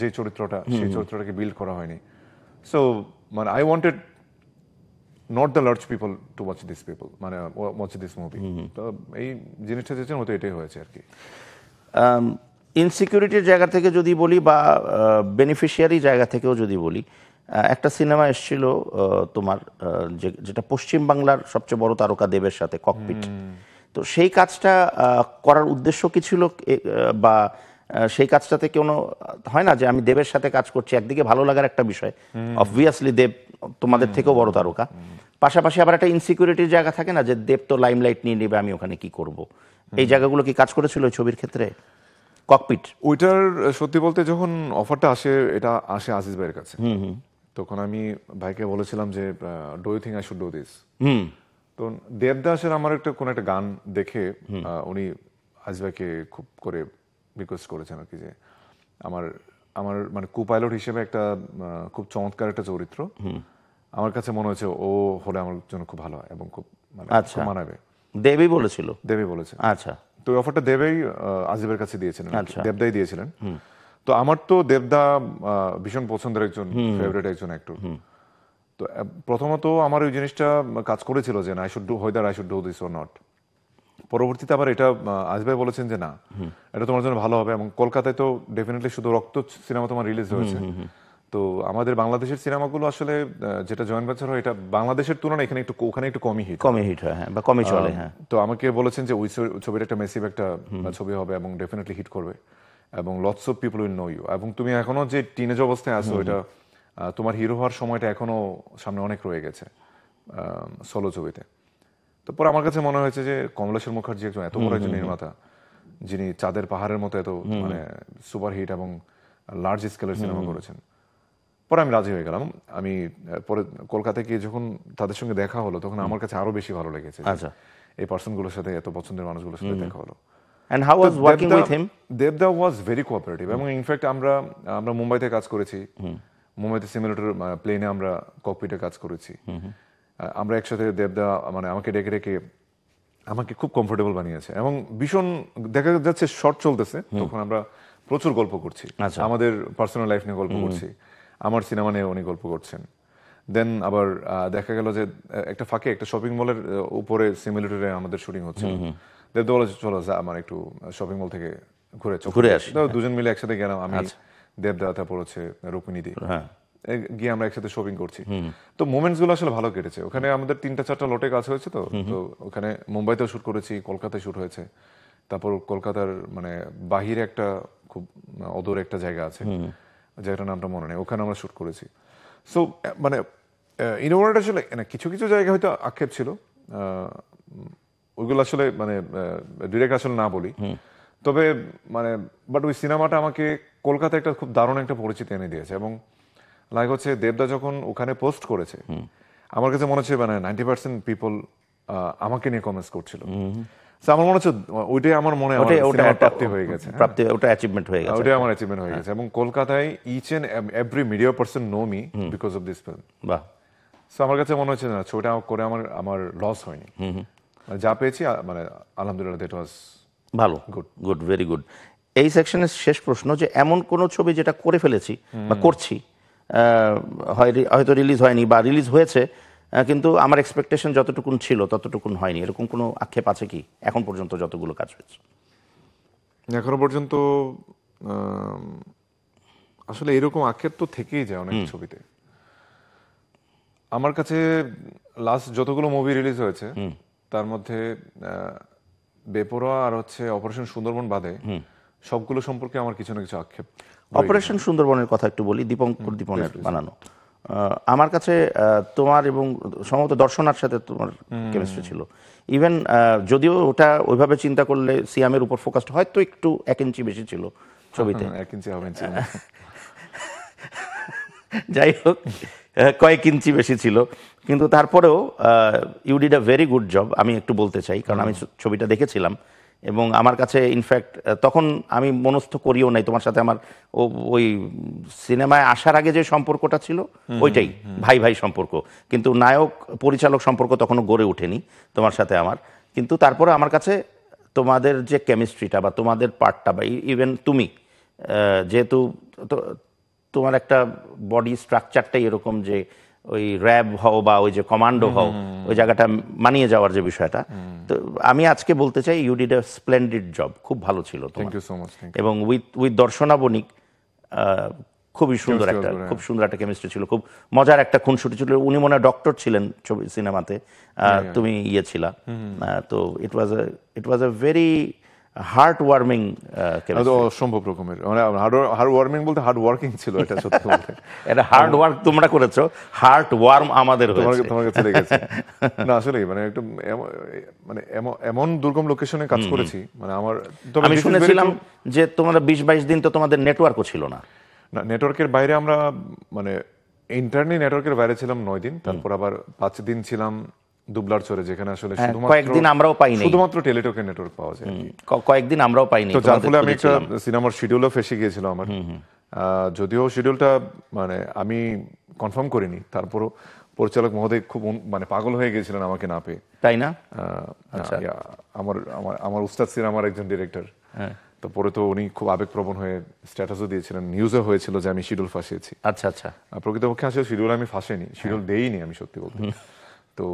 যে চরিত্রটা, সেই চরিত্রটাকে বিল্ড করা হয়নি। সো মানে I wanted not the large people to watch this movie. তো এই জিনিসটা চেয়েছেন, হয়তো এটাই হয়েছে আর কি। ইনসিকিউরিটির জায়গা থেকে যদি বলি, বা বেনিফিশিয়ারি জায়গা থেকেও যদি বলি, একটা সিনেমা এসেছিল তোমার যেটা পশ্চিম বাংলার সবচেয়ে বড় তারকা দেবের সাথে, ককপিট। তো সেই কাজটা করার উদ্দেশ্য কি ছিল, বা সেই কাজটাতে কোনো হয় না যে আমি দেবের সাথে কাজ করছি, একদিকে ভালো লাগার একটা বিষয়, অবভিয়াসলি দেব তোমাদের থেকেও বড় তারকা, পাশাপাশি আবার একটা ইনসিকিউরিটির জায়গা থাকে না যে দেব তো লাইমলাইট নিয়ে নেবে, আমি ওখানে কি করব। এই জায়গাগুলো কি কাজ করেছিল ওই ছবির ক্ষেত্রে? ককপিট ওইটার সত্যি বলতে যখন অফারটা আসে আজিজ ভাইয়ের কাছে, তখন আমি ভাইকে বলেছিলাম যে do you think I should do this. তো দেবদাসের আমার কোন একটা গান দেখে উনি আজিজ ভাইকে খুব করে রিকোয়েস্ট করেছেন আর কি, যে আমার মানে কো পাইলট হিসেবে একটা খুব চমৎকার একটা চরিত্র, আমার কাছে মনে হয়েছে ও হলে আমার জন্য খুব ভালো হয় এবং খুব মানে আচ্ছা, মানাবে। দেবই বলেছিল? দেবই বলেছে। আচ্ছা, তো ওই অফারটা দেবেই আজিবের কাছে দিয়েছিলেন, আচ্ছা। দেবদাই দিয়েছিলেন। তো আমার তো দেবদা ভীষণ পছন্দের একজন ফেভারিট একজন অ্যাক্টর। তো প্রথমত আমার ওই জিনিসটা কাজ করেছিল যে I should do this or not. পরবর্তীতে আবার এটা আজিজ ভাই বলেছেন যে না, এটা তোমার জন্য ভালো হবে, এবং কলকাতায় তো ডেফিনেটলি শুধু রক্ত সিনেমা তোমার রিলিজ হয়েছে। তো আমাদের বাংলাদেশের সিনেমাগুলো আসলে যেটা জয়েন্ট ভেঞ্চার হয়, এটা বাংলাদেশের তুলনায় ওখানে একটু কমই হিট হয়, হ্যাঁ, বা কমই চলে, হ্যাঁ। তো আমাকে বলেছেন যে ওই ছবির একটা মেসিভ একটা ছবি হবে এবং ডেফিনেটলি হিট করবে, এবং lots of people will know you, এবং তুমি এখনো যে টিনেজ অবস্থায় আছো, এটা তোমার হিরো হওয়ার সময়টা এখনো সামনে অনেক রয়ে গেছে সোলো ছবিতে। তো পরে আমার কাছে মনে হয়েছে যে কমলেশ্বর মুখার্জি একজন এত বড় একজন নির্মাতা, যিনি চাঁদের পাহাড়ের মতো এত মানে সুপার হিট এবং লার্জ স্কেলের সিনেমা করেছেন, পরে আমি রাজি হয়ে গেলাম। আমি পরে কলকাতায় গিয়ে যখন তাদের সঙ্গে দেখা হলো, তখন আমার কাছে আরো বেশি ভালো লেগেছে। আচ্ছা, এই পার্সনগুলোর সাথে, এত পছন্দের মানুষগুলোর সাথে দেখা হলো। And how was working with him? দেবদা ওয়াজ ভেরি কোঅপারেটিভ, এবং ইনফ্যাক্ট আমরা মুম্বাইতে কাজ করেছি, মুম্বাইতে সিমুলেটর প্লেনে আমরা ককপিটে কাজ করেছি। আমরা একসাথে দেবদা মানে আমাকে ডেকে ডেকে আমাকে খুব কমফোর্টেবল বানিয়েছে, এবং ভীষণ দেখা যাচ্ছে শর্ট চলতেছে, তখন আমরা প্রচুর গল্প করছি, আমাদের পার্সোনাল লাইফ নিয়ে গল্প করছি, আমার সিনেমা নিয়ে উনি গল্প করছেন। দেন আবার দেখা গেল যে একটা ফাঁকে একটা শপিং মলের উপরে সিমুলেটরে আমাদের শুটিং হচ্ছে, দেবদা বলে চলো আমার একটু শপিং মল থেকে ঘুরে আসি। দুজন মিলে একসাথে গেলাম, আমি দেবদা, তারপর হচ্ছে রুক্মিণীদি, গিয়ে আমরা একসাথে শপিং করছি। তো মোমেন্টস গুলো আসলে ভালো কেটেছে ওখানে। আমাদের 3-4টা লটে কাজ হয়েছে, তো ওখানে মুম্বাইতেও শুট করেছি, কলকাতায় শুট হয়েছে, তারপর কলকাতার মানে বাহিরে একটা খুব অদূর একটা জায়গা আছে, জায়গাটার নামটা মনে নেই, ওখানে আমরা শুট করেছি। সো মানে ইনোভেট আসলে কিছু কিছু জায়গায় হয়তো আক্ষেপ ছিল, ওইগুলো আসলে মানে ডিরেক্ট আসলে না বলি, তবে মানে বাট ওই সিনেমাটা আমাকে কলকাতায় একটা খুব দারুণ একটা পরিচিতি এনে দিয়েছে। এবং লাইক হচ্ছে দেবদা যখন ওখানে পোস্ট করেছে, আমার কাছে মনে হচ্ছে মানে 90% পিপল আমাকে নিয়ে কমেন্টস করছিল। So আমার মনে হচ্ছে ওইটাই আমার মনে হয় সিনেমার প্রাপ্তি হয়ে গেছে, প্রাপ্তি, ওটা অ্যাচিভমেন্ট হয়ে গেছে, ওইটাই আমার অ্যাচিভমেন্ট হয়ে গেছে। এবং কলকাতায় each and every media person know me because of this film. বাহ। সো আমার কাছে মনে হচ্ছে না ছবিটা করে আমার লস হয়নি, মানে যা পেয়েছি মানে আলহামদুলিল্লাহ দ্যাট ওয়াজ ভালো, গুড গুড, ভেরি গুড। এই সেকশনের শেষ প্রশ্ন, যে এমন কোন ছবি যেটা করে ফেলেছি বা করছি, হয়তো রিলিজ হয়নি বা রিলিজ হয়েছে কিন্তু আমার এক্সপেকটেশন যতটুকুন ছিল ততটুকুন হয়নি, এরকম কোনো আক্ষেপ আছে কি এখন পর্যন্ত যতগুলো কাজ হয়েছে? এখনো পর্যন্ত আসলে এরকম আক্ষেপ তো থেকেই যায় অনেক ছবিতে। আমার কাছে লাস্ট যতগুলো মুভি রিলিজ হয়েছে তার মধ্যে বেপরোয়া আর হচ্ছে অপারেশন সুন্দরবন বাদে সবগুলো সম্পর্কে আমার কিছু না কিছু আক্ষেপ। অপারেশন সুন্দরবনের কথা একটু বলি, দীপনের বানানো। আমার কাছে তোমার এবং সম্ভবত দর্শনার সাথে তোমার কেমিস্ট্রি ছিল। ইভেন যদিও ওটা ওইভাবে চিন্তা করলে সিয়ামের উপর ফোকাসড হয়তো একটু 1 ইঞ্চি বেশি ছিল ছবিতে, 1 ইঞ্চি হবে যাই হোক কয়েক ইঞ্চি বেশি ছিল, কিন্তু তারপরেও you did a very good job, আমি একটু বলতে চাই, কারণ আমি ছবিটা দেখেছিলাম এবং আমার কাছে ইনফ্যাক্ট তখন আমি মনস্থ করিও নাই তোমার সাথে আমার ওই সিনেমায় আসার আগে যে সম্পর্কটা ছিল ওইটাই ভাই ভাই সম্পর্ক, কিন্তু নায়ক পরিচালক সম্পর্ক তখনও গড়ে ওঠেনি তোমার সাথে আমার। কিন্তু তারপরে আমার কাছে তোমাদের যে কেমিস্ট্রিটা বা তোমাদের পার্টটা বা ইভেন তুমি যেহেতু তোমার একটা বডি স্ট্রাকচারটাই এরকম যে ওই র্যাব হও বা ওই যে কমান্ডো হও, ওই জায়গাটা মানিয়ে যাওয়ার যে বিষয়টা, তো আমি আজকে বলতে চাই you did a splendid job, খুব ভালো ছিল তোমার। Thank you so much. এবং উইথ দর্শনা বণিক খুবই সুন্দর একটা, খুব সুন্দর একটা কেমিস্ট্রি ছিল, খুব মজার একটা খুনসুটি ছিল। উনি মনে হয় ডক্টর ছিলেন ছবি সিনেমাতে, তুমি ইয়ে ছিলা, তো ইট was a very heart warming অসম্ভব রকমের, মানে হার্ড ওয়ার্মিং বলতে হার্ড ওয়ার্কিং ছিল এটা, সত্যি বলতে। এটা হার্ড ওয়ার্ক তোমরা করেছো, হার্ট ওয়ার্ম আমাদের হয়েছে। তোমার কাছে লেগেছে না? আসলে মানে একটু মানে এমন দুর্গম লোকেশনে কাজ করেছি, মানে আমার আমি শুনেছিলাম যে তোমরা 20-22 দিন তো তোমাদের নেটওয়ার্কও ছিল না। না, নেটওয়ার্কের বাইরে আমরা মানে ইন্টারনি নেটওয়ার্কের বাইরে ছিলাম 9 দিন, তারপর আবার 5 দিন ছিলাম দুবলার চরে, যেখানে আসলে কয়েকদিন আমরাও পাইনি, শুধুমাত্র টেলিটকের নেটওয়ার্ক পাওয়া যায়, কয়েকদিন আমরাও পাইনি। তো যার ফলে আমি একটা সিনেমার শিডিউলও ফেসে গিয়েছিল আমার, যদিও শিডিউলটা মানে আমি কনফার্ম করিনি, তারপরও পরিচালক মহোদয় খুব মানে পাগল হয়ে গিয়েছিলেন আমাকে না পেয়ে, তাই না? আমার উস্তাদ ছিলেন আমার একজন ডিরেক্টর, তো পরে তো উনি খুব আবেগপ্রবণ হয়ে স্ট্যাটাসও দিয়েছিলেন, নিউজও হয়েছিল যে আমি শিডিউল ফাঁসিয়েছি। আচ্ছা আচ্ছা। প্রকৃতপক্ষে আসলে শিডিউল আমি ফাঁসেনি, শিডিউল দেইনি আমি সত্যি বলতে। তো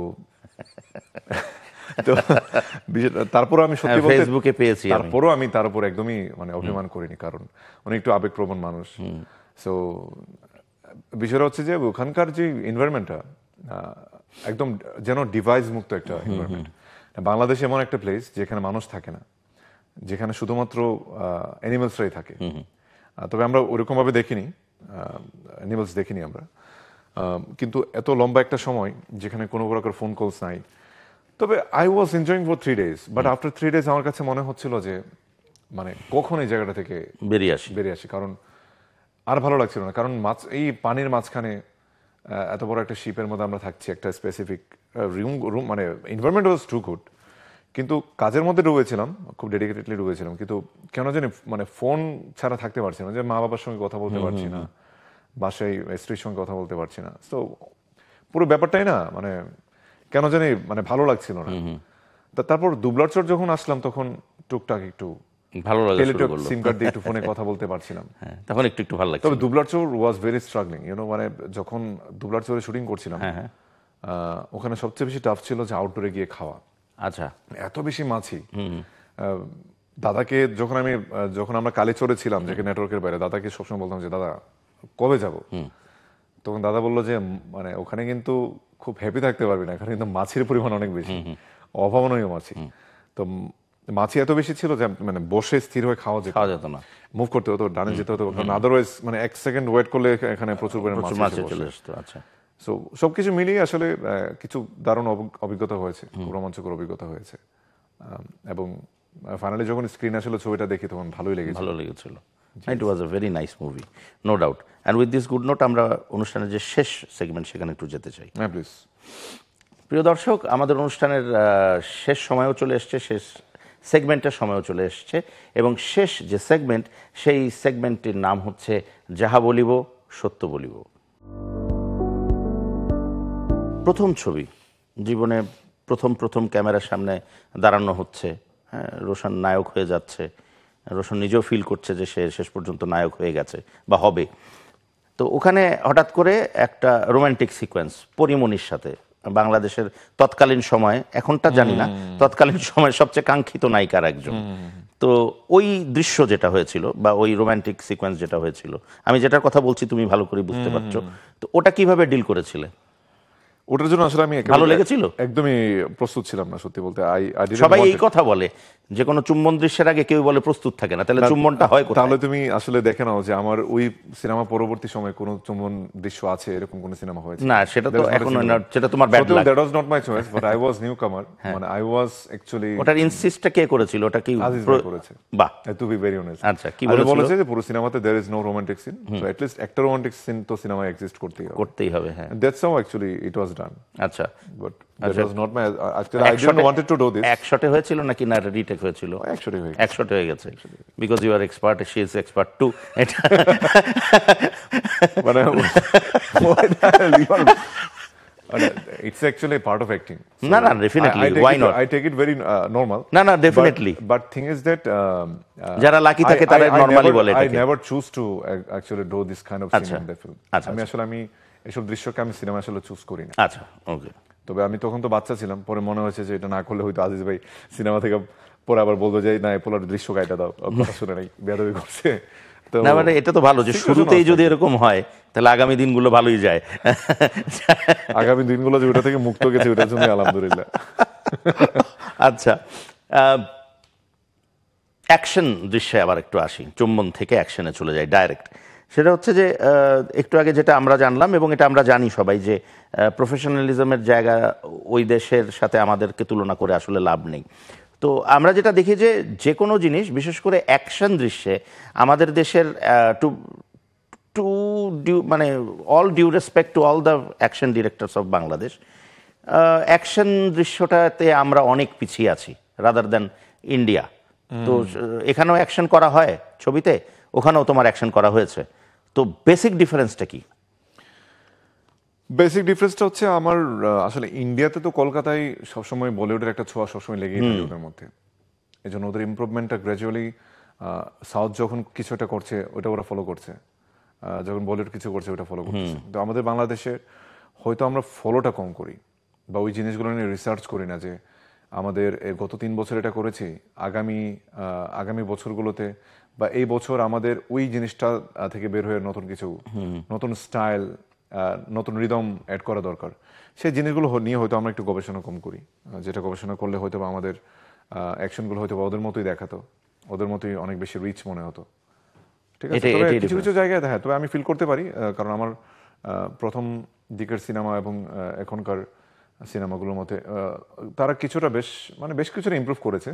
তারপর আমি সত্যি বলতে ফেসবুকে পেয়েছি, তারপরও আমি তার উপর একদমই মানে অভিমান করিনি, কারণ উনি একটু আবেগপ্রবণ মানুষ। সো বিষয়টা হচ্ছে যে ওখানকার যে এনভায়রনমেন্টটা একদম যেন ডিভাইস মুক্ত একটা এনভায়রনমেন্ট। বাংলাদেশ এমন একটা প্লেস যেখানে মানুষ থাকে না, যেখানে শুধুমাত্র অ্যানিমেলসরাই থাকে। তবে আমরা ওরকম ভাবে দেখিনি, অ্যানিমেলস দেখিনি আমরা, কিন্তু এত লম্বা একটা সময় যেখানে কোনো প্রকার ফোন কলস নাই। তবে I was enjoying for 3 days, but after 3 days আমার কাছে মনে হচ্ছিল যে মানে কখন এই জায়গাটা থেকে বেরিয়ে আসি, কারণ আর ভালো লাগছিল না। কারণ এই পানির মাঝখানে এত বড় একটা শিপের মধ্যে আমরা থাকছি, একটা স্পেসিফিক রুম, মানে এনভায়রনমেন্ট ওয়াজ টু গুড, কিন্তু কাজের মধ্যে ডুবেছিলাম, খুব ডেডিকেটেডলি ডুবেছিলাম, কিন্তু কেন জানি মানে ফোন ছাড়া থাকতে পারছি না, যে মা বাবার সঙ্গে কথা বলতে পারছি না, বাসায় স্ত্রীর সঙ্গে কথা বলতে পারছি না। তো পুরো ব্যাপারটাই না মানে কেন জানি মানে ভালো লাগছিল না। তারপর দুবলার চর যখন আসলাম তখন টুকটাক একটু ভালো লাগে, সিম কার্ড দিয়ে একটু ফোনে কথা বলতে পারছিলাম, তখন একটু ভালো লাগছে। তবে দুবলার চর ওয়াজ ভেরি স্ট্রাগলিং, মানে যখন দুবলার চরে শুটিং করছিলাম ওখানে সবচেয়ে বেশি টাফ ছিল যে আউটডোরে গিয়ে খাওয়া। আচ্ছা, এত বেশি মাছি। দাদাকে যখন আমরা কালীচরে ছিলাম, যেখানে নেটওয়ার্কের বাইরে, দাদাকে সবসময় বলতাম যে দাদা কবে যাব, তখন দাদা বললো যে মানে ওখানে কিন্তু খুব হ্যাপি থাকতে পারবি না, এখানে কিন্তু মাছির পরিমাণ অনেক বেশি, অভাবনীয় মাছি। তো মাছি এত বেশি ছিল যে মানে বসে স্থির হয়ে খাওয়া যেত না, মুভ করতে হতো, ডানে যেতে হতো, কারণ আদারওয়াইজ মানে 1 সেকেন্ড ওয়েট করলে এখানে প্রচুর পরিমাণে মাছি চলে আসতো। আচ্ছা, সো সবকিছু মিলিয়ে আসলে কিছু দারুণ অভিজ্ঞতা হয়েছে, রোমাঞ্চকর অভিজ্ঞতা হয়েছে, এবং ফাইনালি যখন স্ক্রিনে আসলে ছবিটা দেখি তখন ভালোই লেগেছিল। It was a very nice movie, no doubt. And with this good note আমরা অনুষ্ঠানের যে শেষ সেগমেন্ট সেখানে একটু যেতে চাই। হ্যাঁ প্লিজ। প্রিয় দর্শক, আমাদের অনুষ্ঠানের শেষ সময়ও চলে এসছে, শেষ সেগমেন্টের সময়ও চলে এসছে, এবং শেষ যে সেগমেন্ট সেই সেগমেন্টটির নাম হচ্ছে যাহা বলিব সত্য বলিব। প্রথম ছবি, জীবনে প্রথম ক্যামেরার সামনে দাঁড়ানো হচ্ছে, হ্যাঁ, রোশন নায়ক হয়ে যাচ্ছে, রোশন নিজেও ফিল করছে যে সে শেষ পর্যন্ত নায়ক হয়ে গেছে বা হবে। তো ওখানে হঠাৎ করে একটা রোমান্টিক সিকোয়েন্স পরিমণির সাথে, বাংলাদেশের তৎকালীন সময়ে, এখনটা জানি না, তৎকালীন সময়ে সবচেয়ে কাঙ্ক্ষিত নায়িকার একজন। তো ওই দৃশ্য যেটা হয়েছিল বা ওই রোমান্টিক সিকোয়েন্স যেটা হয়েছিল, আমি যেটার কথা বলছি তুমি ভালো করে বুঝতে পারছো, তো ওটা কিভাবে ডিল করেছিলে? ওটার জন্য আসলে আমি ভালো লেগেছিল? একদমই প্রস্তুত ছিলাম না সত্যি বলতে। সবাই এই কথা বলে যে কোনো চুম্বন দৃশ্যের আগে কেউ বলে প্রস্তুত থাকে না, তাহলে চুম্বনটা হয় কোথায়? তাহলে তুমি আসলে দেখে নাও যে আমার ওই সিনেমা পরবর্তী সময়ে কোনো চুম্বন দৃশ্য আছে এরকম কোন সিনেমা হয়েছে না, সেটা তো এখনো না, সেটা তোমার bad luck. That was not my choice, but I was new কামার, মানে আই ওয়াজ অ্যাকচুয়ালি। ওটার ইনসিস্টটা কে করেছিল? ওটা কি আজিজ ভাই করেছে? বাহ, টু বি ভেরি অনেস্ট। আচ্ছা, কি বলেছে যে পুরো সিনেমাতে there is no romantic scene, so at least একটা রোমান্টিক সিন তো সিনেমায় এক্সিস্ট করতেই হবে। হ্যাঁ, that's how actually it was done. আচ্ছা, but that was not my, actually I didn't wanted to do this. এক শটে হয়েছিল নাকি না রিটেক হয়েছিল? এক শটে হয়ে গেছে, because you are expert, she is expert too. এটা মানে it's actually a part of acting. So না, definitely, why not? I take it very normal. না, definitely. But thing is that যারা লাকি থাকে তারা নরমালি বলে I এটাকে। never choose to actually do this kind of scene in the film. আচ্ছা, আমি এসব দৃশ্যকে আমি সিনেমা আসলে চুজ করি না। আচ্ছা, ওকে। তবে আমি তখন তো বাচ্চা ছিলাম, পরে মনে হয়েছে যে এটা না করলে হয়তো আজিজ ভাই সিনেমা থেকে পরে আবার বলবো যে না, পোলার দৃশ্য গাইটা দাও, কথা শুনে নাই, বেয়াদবি করছে। না, মানে এটা তো ভালো যে শুরুতেই যদি এরকম হয় তাহলে আগামী দিনগুলো ভালোই যায়। আগামী দিনগুলো যে ওটা থেকে মুক্ত গেছে ওটার জন্য আলহামদুলিল্লাহ। আচ্ছা, অ্যাকশন দৃশ্যে আবার একটু আসি, চুম্বন থেকে অ্যাকশনে চলে যায় ডাইরেক্ট। সেটা হচ্ছে যে একটু আগে যেটা আমরা জানলাম, এবং এটা আমরা জানি সবাই, যে প্রফেশনালিজমের জায়গা ওই দেশের সাথে আমাদেরকে তুলনা করে আসলে লাভ নেই। তো আমরা যেটা দেখি যে কোনো জিনিস, বিশেষ করে অ্যাকশন দৃশ্যে আমাদের দেশের মানে all due respect to all the action directors of Bangladesh, action দৃশ্যটাতে আমরা অনেক পিছিয়ে আছি রাদার দ্যান ইন্ডিয়া। তো এখানেও অ্যাকশন করা হয় ছবিতে, ওখানেও তোমার অ্যাকশন করা হয়েছে, তো বেসিক ডিফারেন্সটা কি? বেসিক ডিফারেন্সটা হচ্ছে আমার আসলে ইন্ডিয়াতে তো কলকাতায় সবসময় বলিউডের একটা ছোঁয়া সবসময় লেগেই থাকে ওদের মধ্যে, এই জন্য ওদের ইমপ্রুভমেন্টটা গ্র্যাজুয়ালি, সাউথ যখন কিছু একটা করছে ওটা ওরা ফলো করছে, যখন বলিউড কিছু করছে ওটা ফলো করছে। তো আমাদের বাংলাদেশে হয়তো আমরা ফলোটা কম করি বা ওই জিনিসগুলো নিয়ে রিসার্চ করি না, যে আমাদের গত 3 বছর এটা করেছি, আগামী বছরগুলোতে বা এই বছর আমাদের ওই জিনিসটা থেকে বের হয়ে নতুন কিছু, নতুন স্টাইল, নতুন রিদম অ্যাড করা দরকার। সেই জিনিসগুলো নিয়ে হয়তো আমরা একটু গবেষণা কম করি, যেটা গবেষণা করলে হয়তো বা আমাদের অ্যাকশনগুলো হয়তো ওদের মতোই দেখাতো, ওদের মতোই অনেক বেশি রিচ মনে হতো। ঠিক আছে, তবে কিছু কিছু জায়গায় হ্যাঁ, তবে আমি ফিল করতে পারি, কারণ আমার প্রথম দিকের সিনেমা এবং এখনকার সিনেমাগুলোর মধ্যে তারা কিছুটা বেশ কিছুটা ইমপ্রুভ করেছে।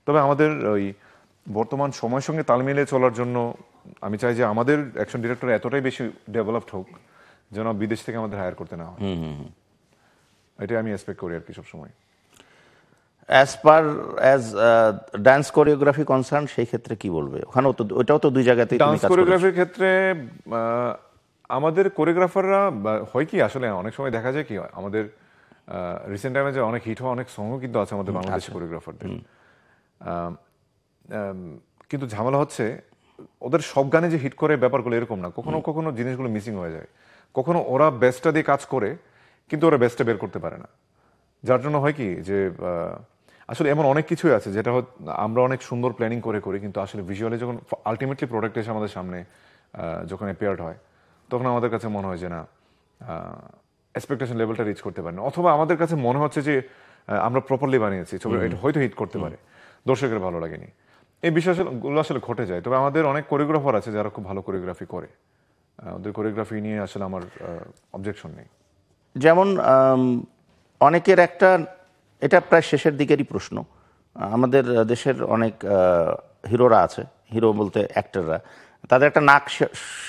তবে আমাদের ওই বর্তমান সময়ের সঙ্গে তাল মিলিয়ে চলার জন্য আমি চাই যে আমাদের অ্যাকশন ডিরেক্টর এতটাই বেশি ডেভেলপড হোক যেন বিদেশ থেকে আমাদের হায়ার করতে না হয়। এটাই আমি এক্সপেক্ট করি আর কি সবসময়। As per as dance choreography concern, সেই ক্ষেত্রে কি বলবে? ওখানেও তো, ওইটাও তো দুই জায়গাতেই ডান্স কোরিওগ্রাফির ক্ষেত্রে আমাদের কোরিওগ্রাফাররা হয় কি, আসলে অনেক সময় দেখা যায় কি, আমাদের রিসেন্ট টাইমে যে অনেক হিট হওয়া অনেক সংও কিন্তু আছে আমাদের বাংলাদেশি কোরিওগ্রাফারদের, কিন্তু ঝামেলা হচ্ছে ওদের সব গানে যে হিট করে ব্যাপারগুলো এরকম না, কখনো কখনো জিনিসগুলো মিসিং হয়ে যায়, কখনো ওরা বেস্টটা দিয়ে কাজ করে কিন্তু ওরা বেস্টটা বের করতে পারে না, যার জন্য হয় কি যে আসলে এমন অনেক কিছুই আছে যেটা আমরা অনেক সুন্দর প্ল্যানিং করি, কিন্তু আসলে ভিজুয়ালি যখন আলটিমেটলি প্রোডাক্ট এসে আমাদের সামনে যখন অ্যাপিয়ার্ড হয় তখন আমাদের কাছে মনে হয় যে না, এক্সপেকটেশন লেভেলটা রিচ করতে পারে না, অথবা আমাদের কাছে মনে হচ্ছে যে আমরা প্রপারলি বানিয়েছি ছবি, এটা হয়তো হিট করতে পারে, দর্শকের ভালো লাগেনি, এই বিষয়গুলো আসলে ঘটে যায়। তবে আমাদের অনেক কোরিওগ্রাফার আছে যারা খুব ভালো কোরিওগ্রাফি করে, ওদের কোরিওগ্রাফি নিয়ে আসলে আমার অবজেকশন নেই। যেমন অনেকের একটা, এটা প্রায় শেষের দিকেরই প্রশ্ন, আমাদের দেশের অনেক হিরোরা আছে, হিরো বলতে অ্যাক্টররা, তাদের একটা নাক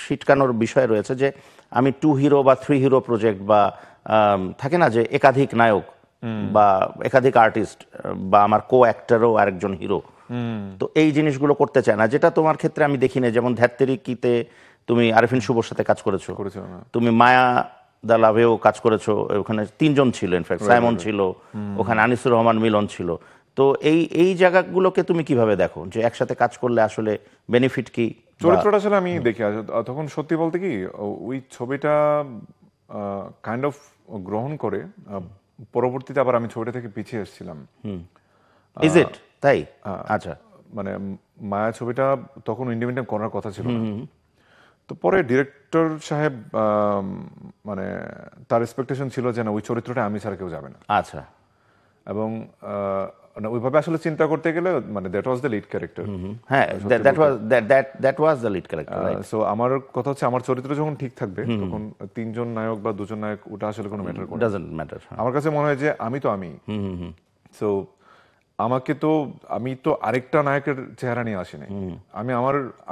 ছিটকানোর বিষয় রয়েছে যে আমি 2 হিরো বা 3 হিরো প্রজেক্ট বা থাকে না যে একাধিক নায়ক বা একাধিক আর্টিস্ট বা আমার কো অ্যাক্টরও আরেকজন হিরো, তো এই জিনিসগুলো করতে চায় না, যেটা তোমার ক্ষেত্রে আমি দেখি না। যেমন ধ্যাত্তেরিকিতে তুমি আরিফিন শুভর সাথে কাজ করেছো, তুমি মায়া দা লাভেও কাজ করেছো, ওখানে 3 জন ছিল, ইনফ্যাক্ট সাইমন ছিল ওখানে, আনিসুর রহমান মিলন ছিল। তো এই জায়গাগুলোকে তুমি কিভাবে দেখো যে একসাথে কাজ করলে আসলে বেনিফিট কি? চরিত্রটা আসলে আমি দেখি তখন সত্যি বলতে কি ওই ছবিটা কাইন্ড অফ গ্রহণ করে পরবর্তীতে আবার আমি ছবিটা থেকে পিছিয়ে এসেছিলাম। ইজ ইট তাই? আচ্ছা, মানে মায়া ছবিটা তখন ইন্ডিপেন্ডেন্ট করার কথা ছিল না। তো পরে ডিরেক্টর সাহেব মানে তার এক্সপেকটেশন ছিল যে না ওই চরিত্রটা আমি ছাড়া কেউ যাবে না। আচ্ছা, এবং ওইভাবে আসলে চিন্তা করতে গেলে মানে that was the lead character. হ্যাঁ, that was the lead character. So আমার কথা হচ্ছে আমার চরিত্র যখন ঠিক থাকবে তখন 3 জন নায়ক বা 2 জন নায়ক ওটা আসলে কোনো ম্যাটার করে না। Doesn't matter. আমার কাছে মনে হয় যে আমি তো আমি। সো আমি তো আরেকটা নায়কের চেহারা নিয়ে আসি নাই,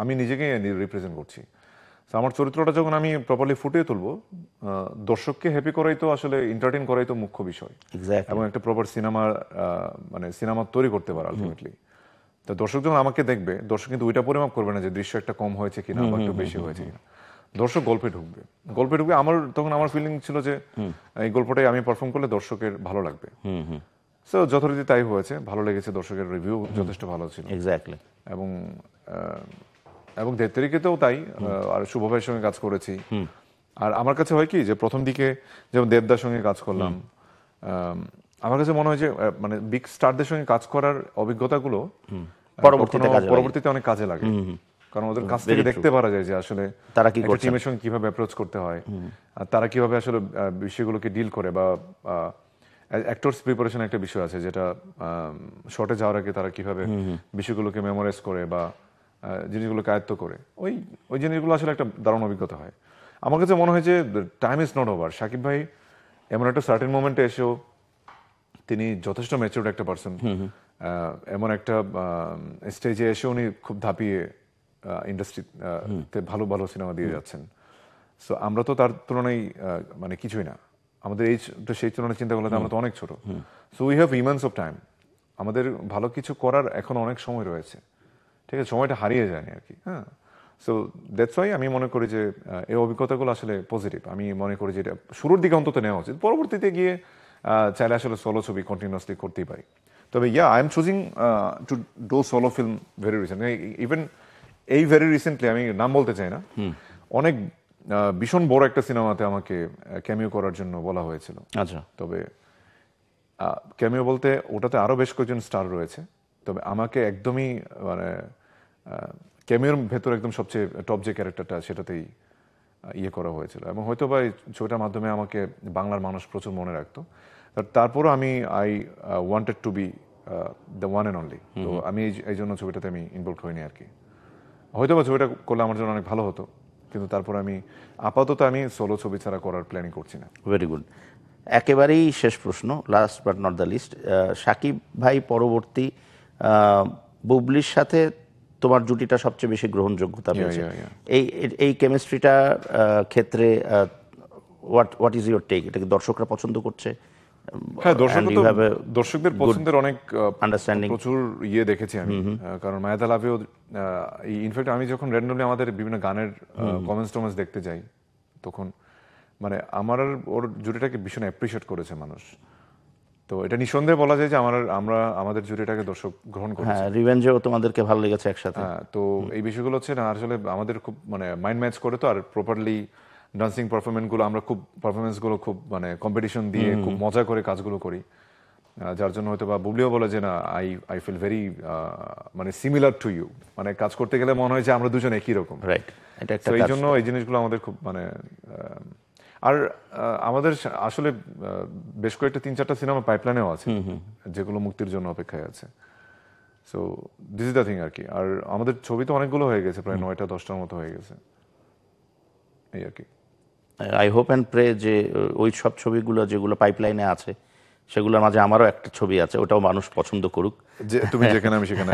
আমি নিজেকে রিপ্রেজেন্ট করছি। তো আমার চরিত্রটা যখন আমি প্রপারলি ফুটিয়ে তুলবো, দর্শককে হ্যাপি করাই তো আসলে এন্টারটেইন করাই তো মুখ্য বিষয়, এবং একটা প্রপার সিনেমা মানে সিনেমা তৈরি করতে পারে আলটিমেটলি। তো দর্শক যখন আমাকে দেখবে, দর্শক কিন্তু ওইটা পরিমাপ করবে না যে দৃশ্য একটা কম হয়েছে কিনা বা একটু বেশি হয়েছে কিনা। দর্শক গল্পে ঢুকবে। তখন আমার ফিলিং ছিল যে এই গল্পটাই আমি পারফর্ম করলে দর্শকের ভালো লাগবে। সো যথারীতি তাই হয়েছে, ভালো লেগেছে, দর্শকের রিভিউ যথেষ্ট ভালো ছিল। এক্স্যাক্টলি। এবং দেবতারিকেতেও তাই, আর শুভ ভাইয়ের সঙ্গে কাজ করেছি। আর আমার কাছে হয় কি যে প্রথম দিকে যেমন দেবদার সঙ্গে কাজ করলাম, আমার কাছে মনে হয় যে মানে বিগ স্টারদের সঙ্গে কাজ করার অভিজ্ঞতাগুলো পরবর্তীতে অনেক কাজে লাগে, কারণ ওদের কাছ থেকে দেখতে পারা যায় যে আসলে তারা কি করছে, টিমের সঙ্গে কিভাবে অ্যাপ্রোচ করতে হয়, আর তারা কিভাবে আসলে বিষয়গুলোকে ডিল করে, বা অ্যাক্টরস প্রিপারেশন একটা বিষয় আছে যেটা শর্টে যাওয়ার আগে তারা কিভাবে বিষয়গুলোকে মেমোরাইজ করে বা জিনিসগুলোকে আয়ত্ত করে, ওই জিনিসগুলো আসলে একটা দারুণ অভিজ্ঞতা হয়। আমার কাছে মনে হয় যে time is not over. Shakib ভাই এমন একটা সার্টেন মোমেন্টে এসেও তিনি যথেষ্ট ম্যাচিউরড একটা পার্সন, এমন একটা স্টেজে এসে উনি খুব ধাপিয়ে ইন্ডাস্ট্রিতে ভালো ভালো সিনেমা দিয়ে যাচ্ছেন। সো আমরা তো তার তুলনায় মানে কিছুই না, আমাদের সেই তুলনায় চিন্তা করলে আমরা তো অনেক ছোট। So we have immense of time, আমাদের ভালো কিছু করার এখন অনেক সময় রয়েছে, ঠিক আছে, সময়টা হারিয়ে যায়নি আর কি। হ্যাঁ, সো দ্যাটস ওয়াই আমি মনে করি যে এই অভিজ্ঞতাগুলো আসলে পজিটিভ। আমি মনে করি যে এটা শুরুর দিকে অন্তত নেওয়া উচিত, পরবর্তীতে গিয়ে চাইলে আসলে সোলো ছবি কন্টিনিউয়াসলি করতেই পারি। তবে I am choosing to do solo film very recent. Even very recently, আমি নাম বলতে চাই না, অনেক ভীষণ বড় একটা সিনেমাতে আমাকে ক্যামিও করার জন্য বলা হয়েছিল। আচ্ছা, তবে ক্যামিও বলতে ওটাতে আরো বেশ কয়েকজন স্টার রয়েছে, তবে আমাকে একদমই মানে ক্যামিওর ভেতর একদম সবচেয়ে টপ যে ক্যারেক্টারটা সেটাতেই করা হয়েছিল, এবং হয়তো বা এই ছবিটার মাধ্যমে আমাকে বাংলার মানুষ প্রচুর মনে রাখতো। তারপরও I wanted to B the one and only. তো আমি এই জন্য ছবিটাতে আমি ইনভলভ হইনি আর কি। হয়তো বা ছবিটা করলে আমার জন্য অনেক ভালো হতো, কিন্তু তারপর আমি আপাতত সোলো ছবি ছাড়া করার প্ল্যানিং করছি না। Very good. একেবারেই শেষ প্রশ্ন, last but not the least, Shakib ভাই পরবর্তী বুবলির সাথে তোমার জুটিটা সবচেয়ে বেশি গ্রহণযোগ্যতা পেয়েছে, এই কেমিস্ট্রিটার ক্ষেত্রে হোয়াট ইজ ইউর টেক? এটা কি দর্শকরা পছন্দ করছে? হ্যাঁ, দর্শকদের পছন্দের অনেক আন্ডারস্ট্যান্ডিং প্রচুর দেখেছি আমি, কারণ মায়াদা লাভেও ইনফ্যাক্ট আমি যখন র্যান্ডমলি আমাদের বিভিন্ন গানের কমেন্টস দেখতে যাই, তখন মানে আমার ওর জুটিটাকে ভীষণ অ্যাপ্রিশিয়েট করেছে মানুষ। তো এটা নিঃসন্দেহে বলা যায় যে আমাদের জুটিটাকে দর্শক গ্রহণ করেছে। হ্যাঁ, রিভেঞ্জেও তোমাদেরকে ভালো লেগেছে একসাথে। হ্যাঁ, তো এই বিষয়গুলো হচ্ছে না আসলে আমাদের খুব মানে মাইন্ড ম্যাচ করে, তো আর প্রপারলি ডান্সিং পারফরমেন্সগুলো খুব মানে কম্পিটিশন দিয়ে খুব মজা করে কাজগুলো করি, যার জন্য হয়তো বা বুবলিও বলে যে না আই ফিল ভেরি মানে সিমিলার টু ইউ, মানে কাজ করতে গেলে মনে হয় যে আমরা দুজন একই রকম। রাইট, এটা একটা এই জন্য এই জিনিসগুলো আমাদের খুব মানে আর আমাদের আসলে বেশ কয়েকটা 3-4টা সিনেমা পাইপলাইনেও আছে যেগুলো মুক্তির জন্য অপেক্ষায় আছে। So this is the thing আর কি। আর আমাদের ছবি তো অনেকগুলো হয়ে গেছে, প্রায় 9টা-10টার মতো হয়ে গেছে এই আর কি। আই হোপ অ্যান্ড প্রে যে ওই সব ছবিগুলো যেগুলো পাইপলাইনে আছে সেগুলোর মাঝে আমারও একটা ছবি আছে, ওটাও মানুষ পছন্দ করুক। যে তুমি যেখানে আমি সেখানে,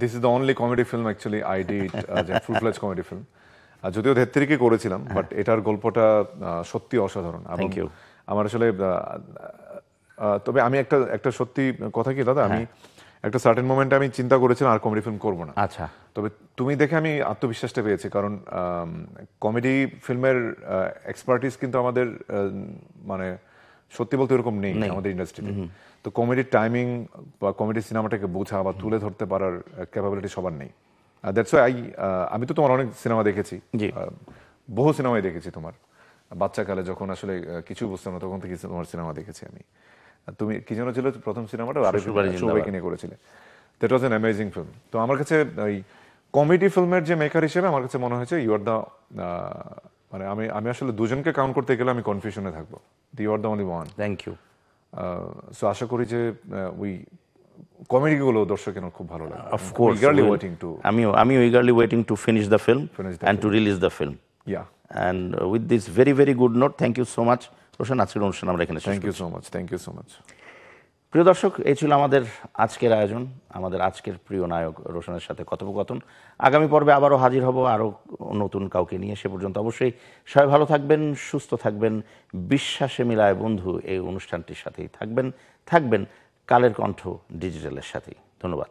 this is the only comedy film actually I did, full ফ্লেজ comedy film. যদিও 33 করেছিলাম, বাট এটার গল্পটা সত্যি অসাধারণ। Thank you. আমার আসলে তবে আমি একটা সত্যি কথা কি দাদা, আমি একটা সার্টেন মোমেন্টে আমি চিন্তা করেছিলাম আর কমেডি ফিল্ম করবো না। আচ্ছা, তবে তুমি দেখে আমি আত্মবিশ্বাসটা পেয়েছি, কারণ কমেডি ফিল্মের এক্সপার্টিস কিন্তু আমাদের মানে সত্যি বলতে এরকম নেই আমাদের ইন্ডাস্ট্রিতে। তো কমেডির টাইমিং বা কমেডি সিনেমাটাকে বোঝা বা তুলে ধরতে পারার ক্যাপাবিলিটি সবার নেই। দ্যাটস ওয়াই আমি তো তোমার অনেক সিনেমা দেখেছি, বহু সিনেমাই দেখেছি তোমার। বাচ্চাকালে যখন আসলে কিছু বুঝতাম না, তখন থেকে তোমার সিনেমা দেখেছি আমি। তুমি কি যেন ছিল প্রথম সিনেমাটা, সবাইকে নিয়ে করেছিলে। That was an amazing film. তো আমার কাছে ওই কমেডি ফিল্মের যে মেকার হিসেবে আমার কাছে মনে হয়েছে ইউ আর দ্য, মানে আমি আসলে দুজনকে কাউন্ট করতে গেলে আমি কনফিউশনে থাকবো। You are the only one. Thank you. So আশা করি যে ওই কমেডিগুলো দর্শকের খুব ভালো লাগে। Of course, eagerly waiting to আমিও eagerly waiting to finish the film and to release the film. Yeah. And with this very very good note, thank you so much Roshan. আজকের অনুষ্ঠান আমরা এখানে শেষ থ্যাংক ইউ করছি। So much, thank you so much. প্রিয় দর্শক, এই ছিল আমাদের আজকের আয়োজন, আমাদের আজকের প্রিয় নায়ক রোশনের সাথে কথোপকথন। আগামী পর্বে আবারও হাজির হব আরও নতুন কাউকে নিয়ে। সে পর্যন্ত অবশ্যই সবাই ভালো থাকবেন, সুস্থ থাকবেন। বিশ্বাসে মিলায় বন্ধু এই অনুষ্ঠানটির সাথেই থাকবেন কালের কণ্ঠ ডিজিটালের সাথেই। ধন্যবাদ।